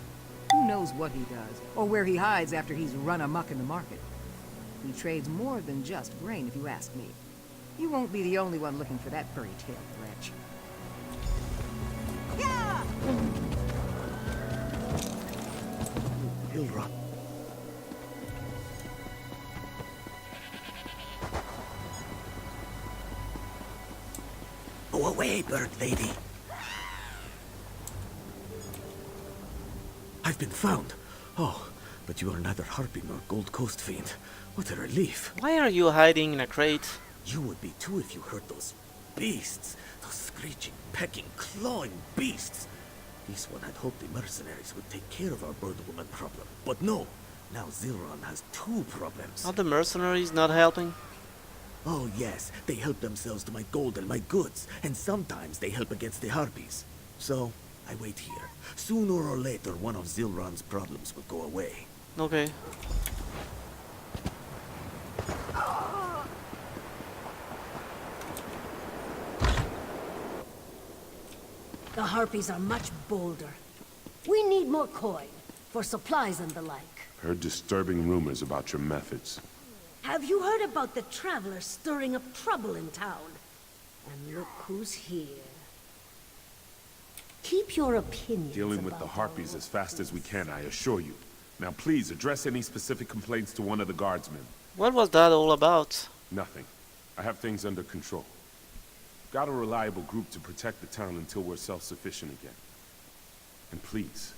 Who knows what he does, or where he hides after he's run amok in the market. He trades more than just grain, if you ask me. You won't be the only one looking for that fairy-tale wretch. Hilra. Go away, bird lady. I've been found. Oh, but you are neither harpy nor Gold Coast fiend. What a relief. Why are you hiding in a crate? You would be too if you heard those beasts. Those screeching, pecking, clawing beasts. This one had hoped the mercenaries would take care of our bird woman problem. But no. Now Zilrond has 2 problems. Are the mercenaries not helping? Oh yes, they help themselves to my gold and my goods. And sometimes they help against the harpies. So, I wait here. Sooner or later, one of Zilrond's problems will go away. Okay. The harpies are much bolder. We need more coin, for supplies and the like. Heard disturbing rumors about your methods. Have you heard about the travelers stirring up trouble in town? And look who's here. Keep your opinions Dealing with about the harpies as fast as we can, I assure you. Now please, address any specific complaints to one of the guardsmen. What was that all about? Nothing. I have things under control. Got a reliable group to protect the town until we're self-sufficient again. And please,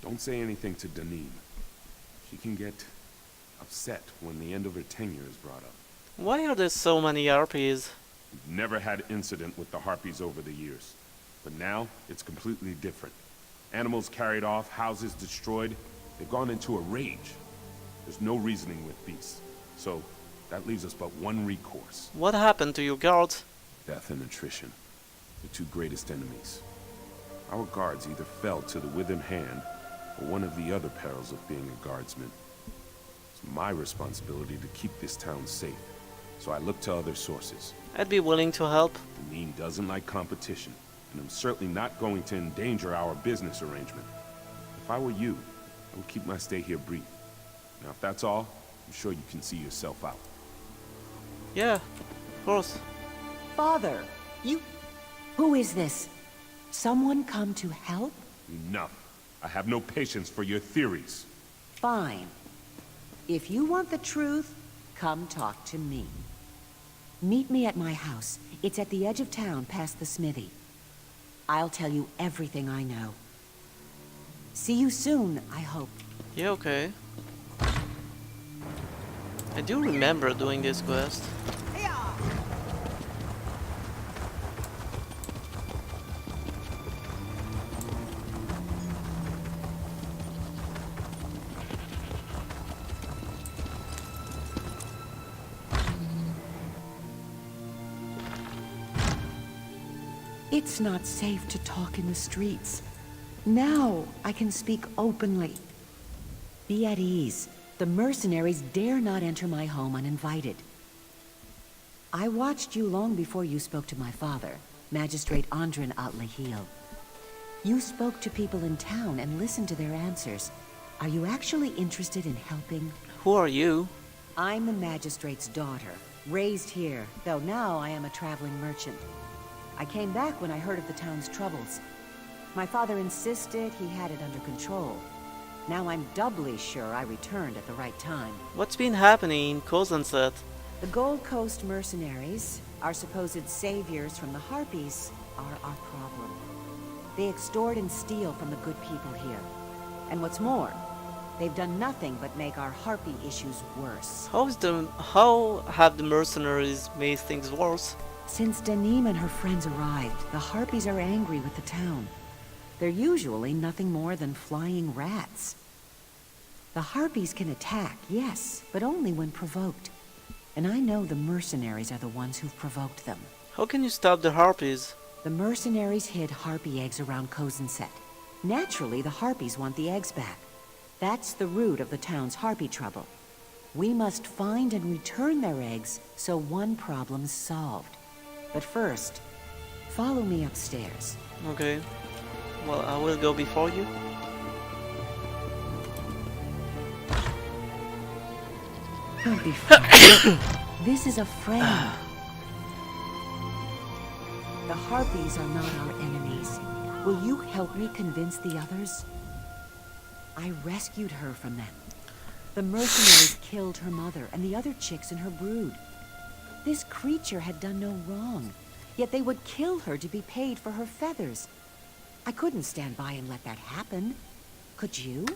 don't say anything to Danine. She can get upset when the end of her tenure is brought up. Why are there so many harpies? We've never had incident with the harpies over the years. But now, it's completely different. Animals carried off, houses destroyed. They've gone into a rage. There's no reasoning with beasts. So, that leaves us but one recourse. What happened to your guards? Death and attrition. The 2 greatest enemies. Our guards either fell to the withered hand, or one of the other perils of being a guardsman. It's my responsibility to keep this town safe, so I look to other sources. I'd be willing to help. Danine doesn't like competition, and I'm certainly not going to endanger our business arrangement. If I were you, I would keep my stay here brief. Now, if that's all, I'm sure you can see yourself out. Yeah, of course. Father, you... Who is this? Someone come to help? Enough. I have no patience for your theories. Fine. If you want the truth, come talk to me. Meet me at my house. It's at the edge of town, past the smithy. I'll tell you everything I know. See you soon, I hope. Yeah, okay. I do remember doing this quest. It's not safe to talk in the streets. Now I can speak openly. Be at ease. The mercenaries dare not enter my home uninvited. I watched you long before you spoke to my father, Magistrate Andrin Atlahil. You spoke to people in town and listened to their answers. Are you actually interested in helping? Who are you? I'm the magistrate's daughter, raised here, though now I am a traveling merchant. I came back when I heard of the town's troubles. My father insisted he had it under control. Now I'm doubly sure I returned at the right time. What's been happening in Kozanset? The Gold Coast mercenaries, our supposed saviors from the Harpies, are our problem. They extort and steal from the good people here. And what's more, they've done nothing but make our Harpy issues worse. How have the mercenaries made things worse? Since Danim and her friends arrived, the Harpies are angry with the town. They're usually nothing more than flying rats. The Harpies can attack, yes, but only when provoked. And I know the mercenaries are the ones who've provoked them. How can you stop the Harpies? The mercenaries hid Harpy eggs around Kozanset. Naturally, the Harpies want the eggs back. That's the root of the town's Harpy trouble. We must find and return their eggs so one problem's solved. But first, follow me upstairs. Okay. Well, I will go before you. Don't be frightened. This is a friend. The Harpies are not our enemies. Will you help me convince the others? I rescued her from them. The mercenaries killed her mother and the other chicks in her brood. This creature had done no wrong, yet they would kill her to be paid for her feathers. I couldn't stand by and let that happen. Could you?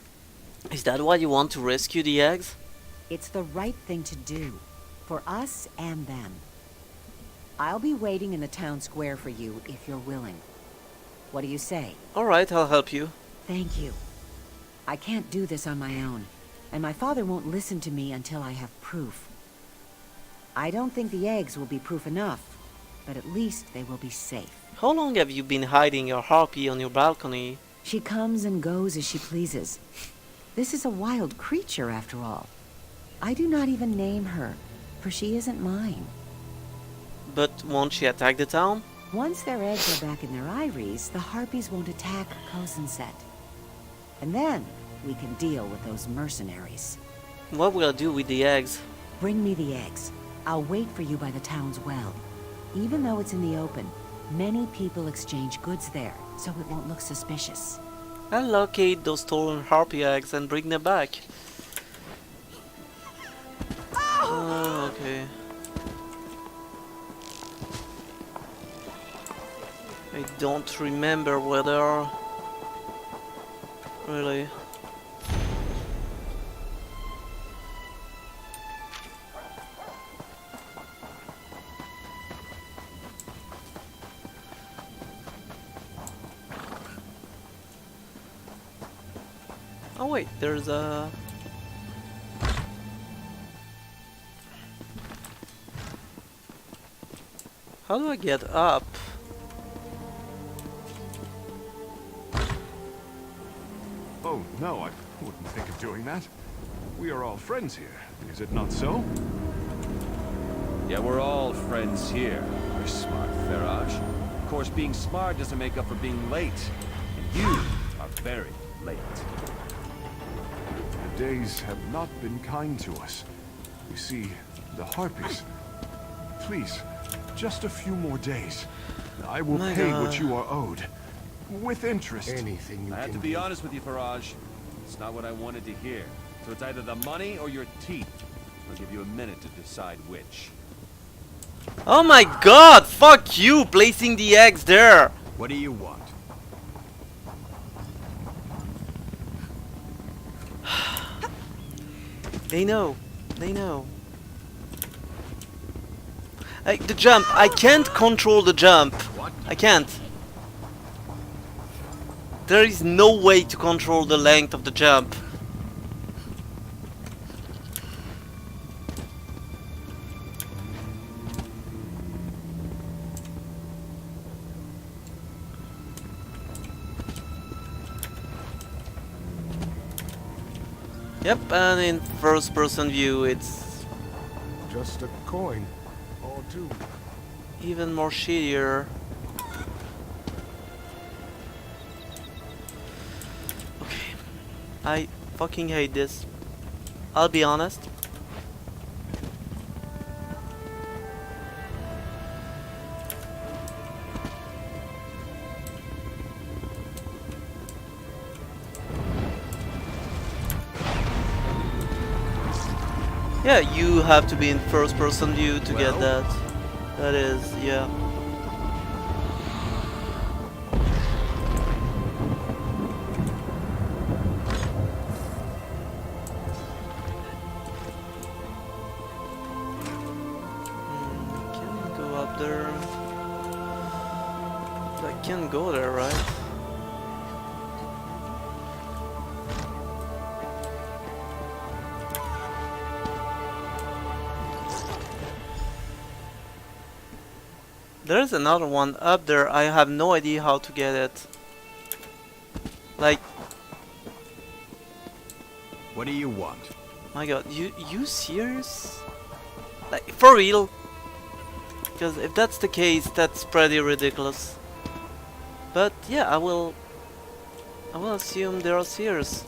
Is that why you want to rescue the eggs? It's the right thing to do, for us and them. I'll be waiting in the town square for you if you're willing. What do you say? Alright, I'll help you. Thank you. I can't do this on my own, and my father won't listen to me until I have proof. I don't think the eggs will be proof enough, but at least they will be safe. How long have you been hiding your harpy on your balcony? She comes and goes as she pleases. This is a wild creature, after all. I do not even name her, for she isn't mine. But won't she attack the town? Once their eggs are back in their eyries, the Harpies won't attack Kozanset. And then we can deal with those mercenaries. What will I do with the eggs? Bring me the eggs. I'll wait for you by the town's well. Even though it's in the open, many people exchange goods there, so it won't look suspicious. I'll locate those stolen harpy eggs and bring them back. Oh, okay. I don't remember whether... Really. Oh wait, there's a... How do I get up? Oh, no, I wouldn't think of doing that. We are all friends here, is it not so? Yeah, we're all friends here. You're smart, Faraj. Of course, being smart doesn't make up for being late. And you are very late. The days have not been kind to us. You see, the Harpies. Please, just a few more days. I will pay what you are owed. With interest. Anything you I have can to be do. honest with you, Faraj. It's not what I wanted to hear. So it's either the money or your teeth. I'll give you a minute to decide which. Oh my god! Fuck you! Placing the eggs there! What do you want? They know. They know. The jump. I can't control the jump. I can't. There is no way to control the length of the jump. Yep, and in first-person view, it's Just a coin, or two. even more shittier. Okay, I fucking hate this. I'll be honest. Yeah, you have to be in first person view to get that. That is, yeah. Can you go up there? I can't go there, right? There's another one up there. I have no idea how to get it. Like, What do you want? my god, you serious? Like, for real? Because if that's the case, that's pretty ridiculous. But yeah, I will assume they are serious.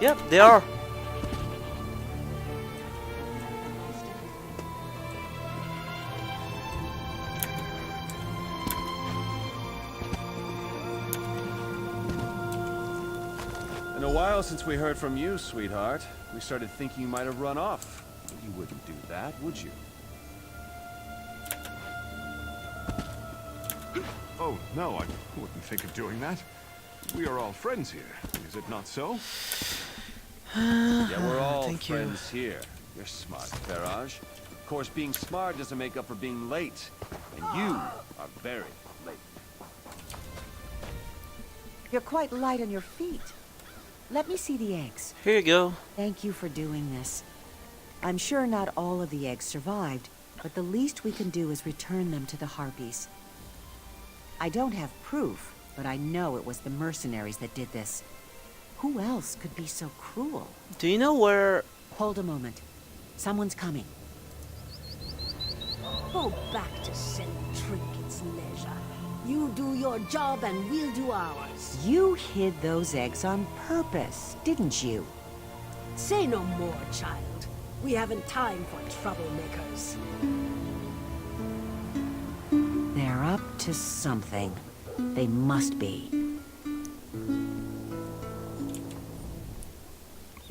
Yep, they are. In a while since we heard from you, sweetheart. We started thinking you might have run off. But you wouldn't do that, would you? Oh, no, I wouldn't think of doing that. We are all friends here, is it not so? Yeah, we're all Thank you. friends here. You're smart, Farage. Of course, being smart doesn't make up for being late. And you are very late. You're quite light on your feet. Let me see the eggs. Here you go. Thank you for doing this. I'm sure not all of the eggs survived, but the least we can do is return them to the Harpies. I don't have proof, but I know it was the mercenaries that did this. Who else could be so cruel? Do you know where... Hold a moment. Someone's coming. Go back to selling trinkets, leisure. You do your job and we'll do ours. You hid those eggs on purpose, didn't you? Say no more, child. We haven't time for troublemakers. They're up to something. They must be.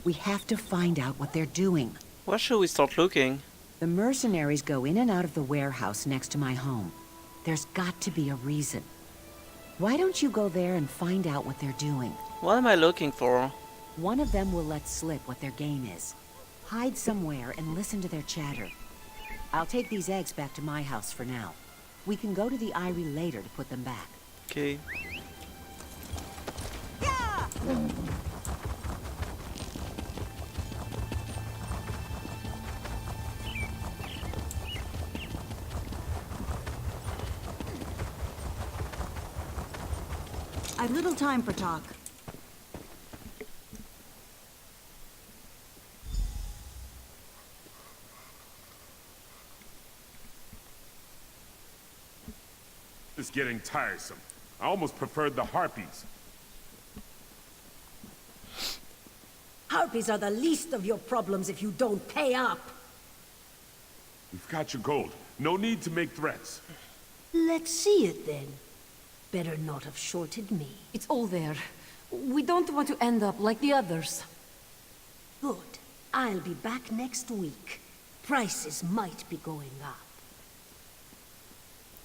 We have to find out what they're doing. Where should we start looking? The mercenaries go in and out of the warehouse next to my home. There's got to be a reason. Why don't you go there and find out what they're doing? What am I looking for? One of them will let slip what their game is. Hide somewhere and listen to their chatter. I'll take these eggs back to my house for now. We can go to the Eyrie later to put them back. Okay. I've little time for talk. It's getting tiresome. I almost preferred the Harpies. Harpies are the least of your problems if you don't pay up. We've got your gold. No need to make threats. Let's see it then. Better not have shorted me. It's all there. We don't want to end up like the others. Good. I'll be back next week. Prices might be going up.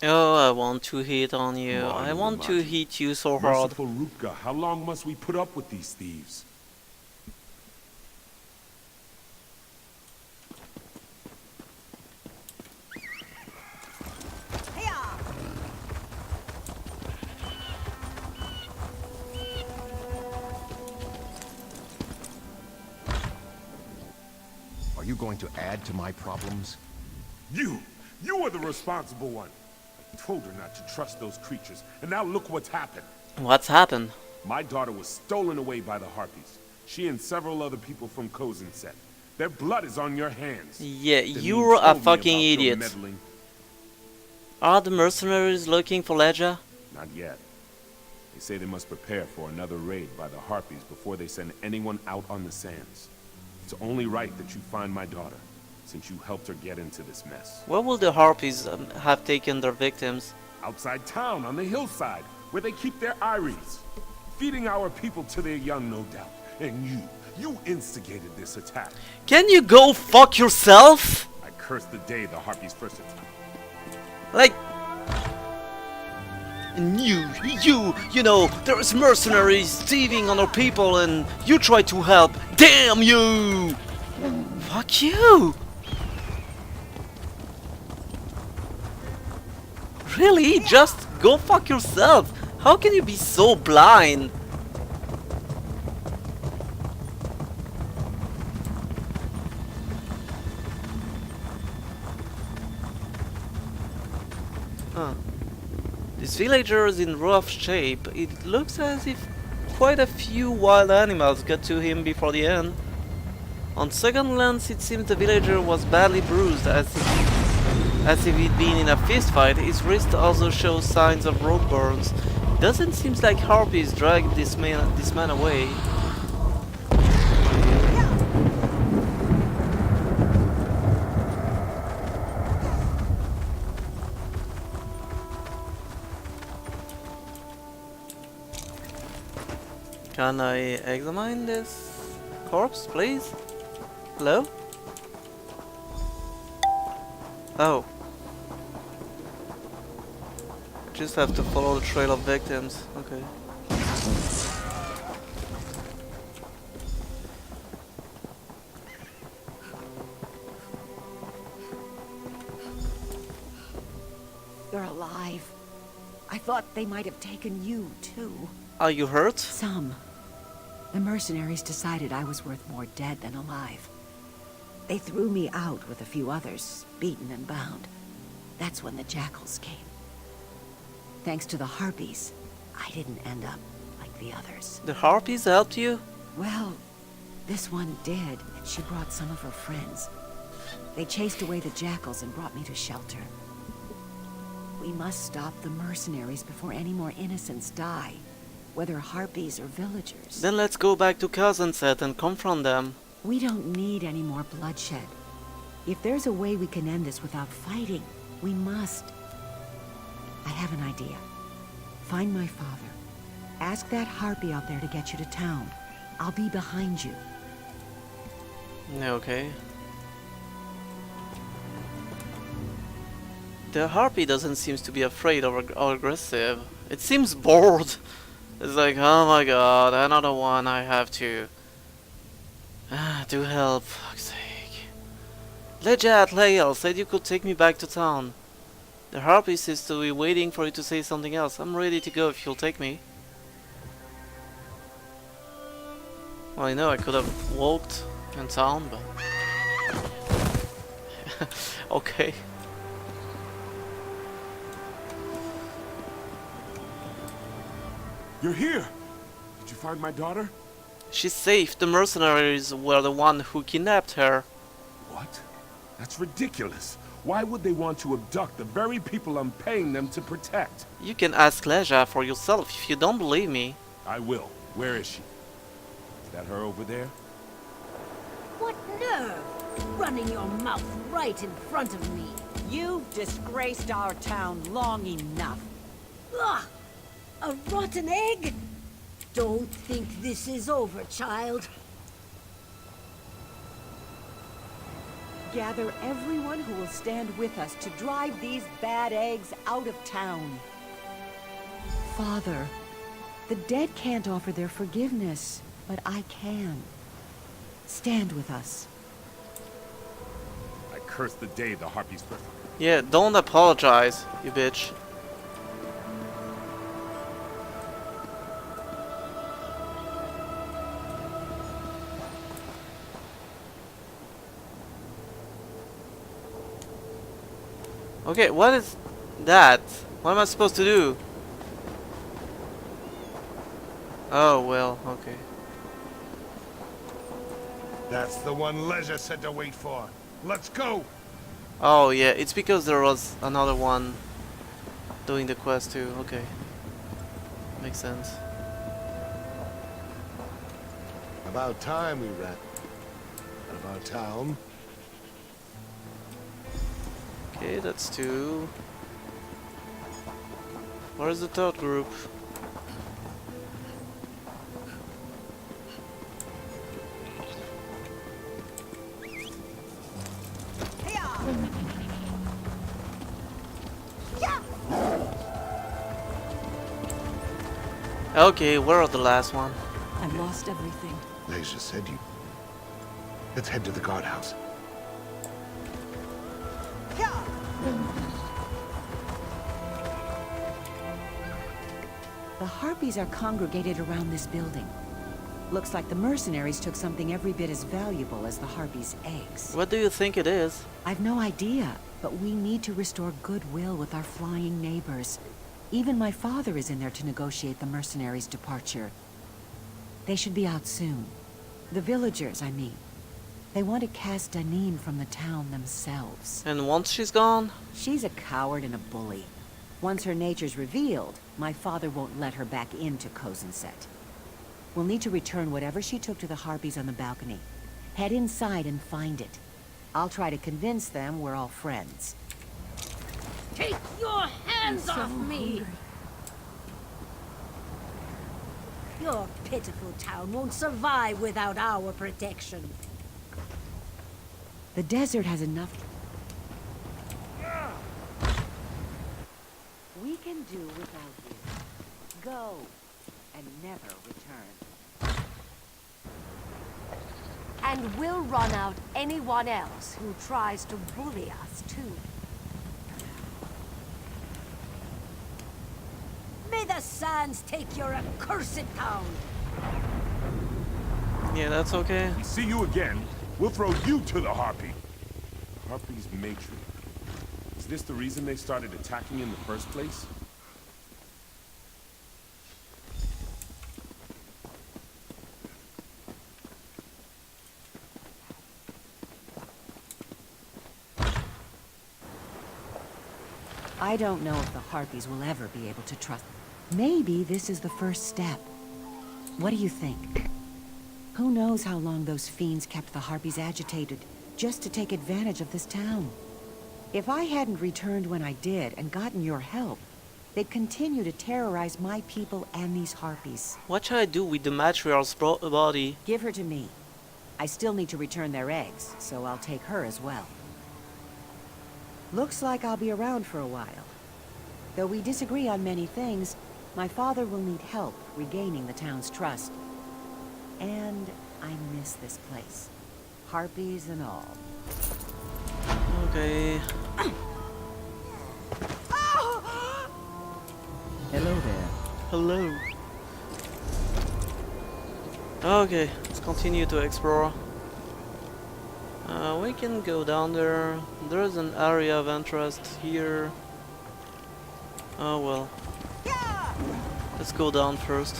Oh, I want to hit on you. Come on, I want to Lumati. hit you so hard. Merciful Rupka, how long must we put up with these thieves? Are you going to add to my problems? You are the responsible one. Told her not to trust those creatures, and now look what's happened. What's happened? My daughter was stolen away by the Harpies. She and several other people from Kozinset. Their blood is on your hands. Yeah, Then you're you a told me fucking about your idiot. meddling. Are the mercenaries looking for Leja? Not yet. They say they must prepare for another raid by the Harpies before they send anyone out on the sands. It's only right that you find my daughter, since you helped her get into this mess. Where will the Harpies have taken their victims? Outside town, on the hillside, where they keep their eyries. Feeding our people to their young, no doubt. And you instigated this attack. Can you go fuck yourself? I curse the day the Harpies first attacked. Like... And you know, there's mercenaries thieving on our people and you try to help. Damn you! Fuck you! Really? Just go fuck yourself. How can you be so blind? Huh. This villager is in rough shape. It looks as if quite a few wild animals got to him before the end. On second glance, it seems the villager was badly bruised, as if he'd been in a fist fight. His wrist also shows signs of rope burns. Doesn't seem like Harpies dragged this man away. Can I examine this corpse, please? Hello? Oh. Just have to follow the trail of victims. Okay. You're alive. I thought they might have taken you, too. Are you hurt? Some. The mercenaries decided I was worth more dead than alive. They threw me out with a few others, beaten and bound. That's when the jackals came. Thanks to the Harpies, I didn't end up like the others. The Harpies helped you? Well, this one did, and she brought some of her friends. They chased away the jackals and brought me to shelter. We must stop the mercenaries before any more innocents die, whether Harpies or villagers. Then let's go back to Kozinset and confront them. We don't need any more bloodshed. If there's a way we can end this without fighting, we must. I have an idea. Find my father. Ask that Harpy out there to get you to town. I'll be behind you. Okay. The Harpy doesn't seem to be afraid or aggressive. It seems bored. It's like, oh my god, another one I have to do help, fuck's sake. Leja Atlael said you could take me back to town. The Harpy seems to be waiting for you to say something else. I'm ready to go if you'll take me. Well, I know I could have walked in town, but... okay. You're here! Did you find my daughter? She's safe. The mercenaries were the one who kidnapped her. What? That's ridiculous. Why would they want to abduct the very people I'm paying them to protect? You can ask Leja for yourself if you don't believe me. I will. Where is she? Is that her over there? What nerve! Running your mouth right in front of me. You've disgraced our town long enough. Ugh! A rotten egg? Don't think this is over, child. Gather everyone who will stand with us to drive these bad eggs out of town. Father, the dead can't offer their forgiveness, but I can. Stand with us. I curse the day the Harpies first. Yeah, don't apologize, you bitch. Okay, what is... That? What am I supposed to do? Oh, well, okay. That's the one Leisure said to wait for. Let's go! Oh, yeah, it's because there was another one doing the quest too. Okay. Makes sense. About time we ran out of our town. Okay, that's 2. Where's the third group? Okay, where are the last one? I've lost everything. Leisure said you. Let's head to the guardhouse. The Harpies are congregated around this building. Looks like the mercenaries took something every bit as valuable as the Harpies' eggs. What do you think it is? I've no idea, but we need to restore goodwill with our flying neighbors. Even my father is in there to negotiate the mercenaries' departure. They should be out soon. The villagers, I mean. They want to cast Danine from the town themselves. And once she's gone? She's a coward and a bully. Once her nature's revealed, my father won't let her back into Kozenset. We'll need to return whatever she took to the Harpies on the balcony. Head inside and find it. I'll try to convince them we're all friends. Take your hands off me! Your pitiful town won't survive without our protection. The desert has enough... We can do without you. Go, and never return. And we'll run out anyone else who tries to bully us, too. May the sands take your accursed town! Yeah, that's okay. We see you again, we'll throw you to the Harpy. Harpy's matron. Is this the reason they started attacking in the first place? I don't know if the Harpies will ever be able to trust... Maybe this is the first step. What do you think? Who knows how long those fiends kept the Harpies agitated, just to take advantage of this town? If I hadn't returned when I did and gotten your help, they'd continue to terrorize my people and these Harpies. What should I do with the matriarch's body? Give her to me. I still need to return their eggs, so I'll take her as well. Looks like I'll be around for a while. Though we disagree on many things, my father will need help regaining the town's trust. And I miss this place. Harpies and all. Okay. Hello there. Hello. Okay, let's continue to explore. We can go down there. There's an area of interest here. Oh well. Let's go down first.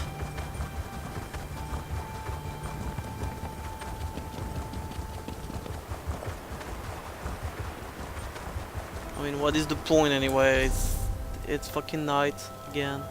I mean, what is the point anyway? It's fucking night again.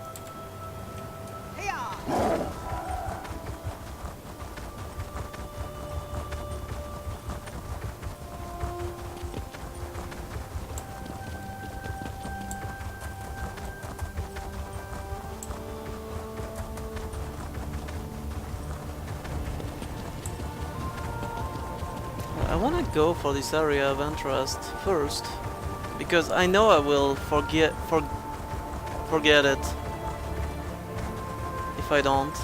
I wanna go for this area of interest first, because I know I will forget it if I don't.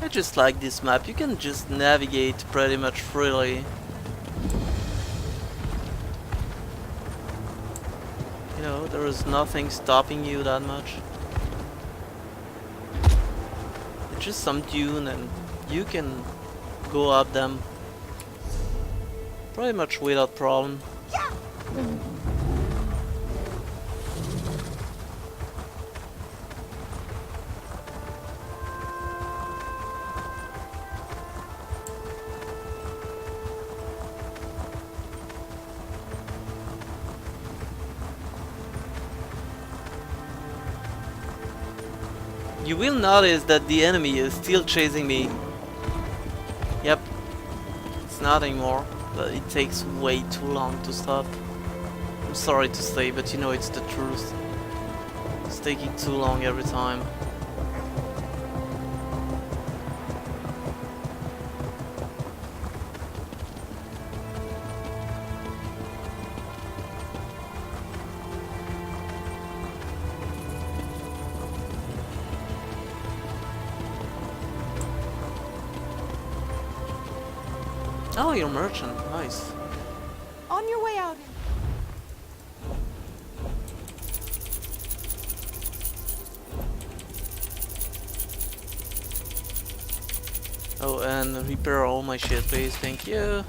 just like this map. You can just navigate pretty much freely. You know, there is nothing stopping you that much. It's just some dune and you can go up them pretty much without problem. You will notice that the enemy is still chasing me. Yep, it's not anymore, but it takes way too long to stop. I'm sorry to say, but you know it's the truth. It's taking too long every time. Oh, you're a merchant. Nice. On your way out. Oh, and repair all my shit, please. Thank you.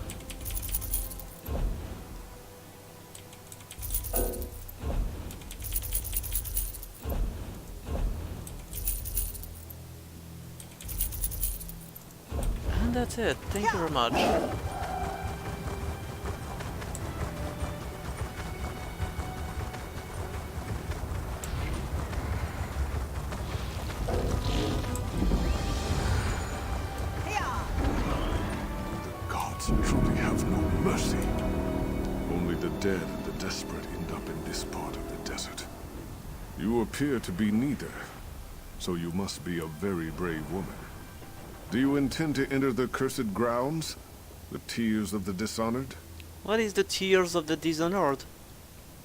And that's it. Thank you very much. Truly have no mercy. Only the dead and the desperate end up in this part of the desert. You appear to be neither, so you must be a very brave woman. Do you intend to enter the cursed grounds? The Tears of the Dishonored? What is the Tears of the Dishonored?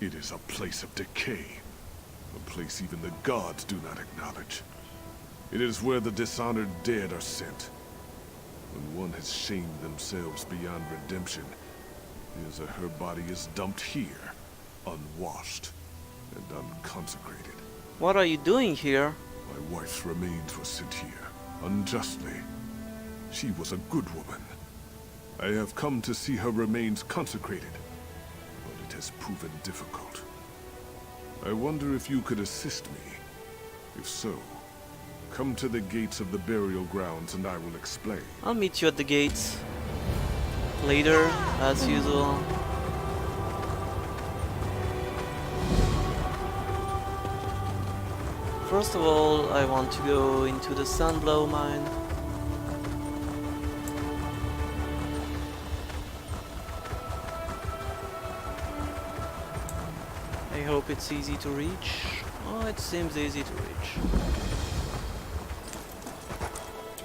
It is a place of decay. A place even the gods do not acknowledge. It is where the dishonored dead are sent. When one has shamed themselves beyond redemption, her body is dumped here, unwashed and unconsecrated. What are you doing here? My wife's remains were sent here, unjustly. She was a good woman. I have come to see her remains consecrated, but it has proven difficult. I wonder if you could assist me. If so, come to the gates of the burial grounds and I will explain. I'll meet you at the gates later, as usual. First of all, I want to go into the Sunblow mine. I hope it's easy to reach. Oh, it seems easy to reach.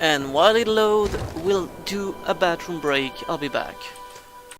And while it loads, we'll do a bathroom break. I'll be back.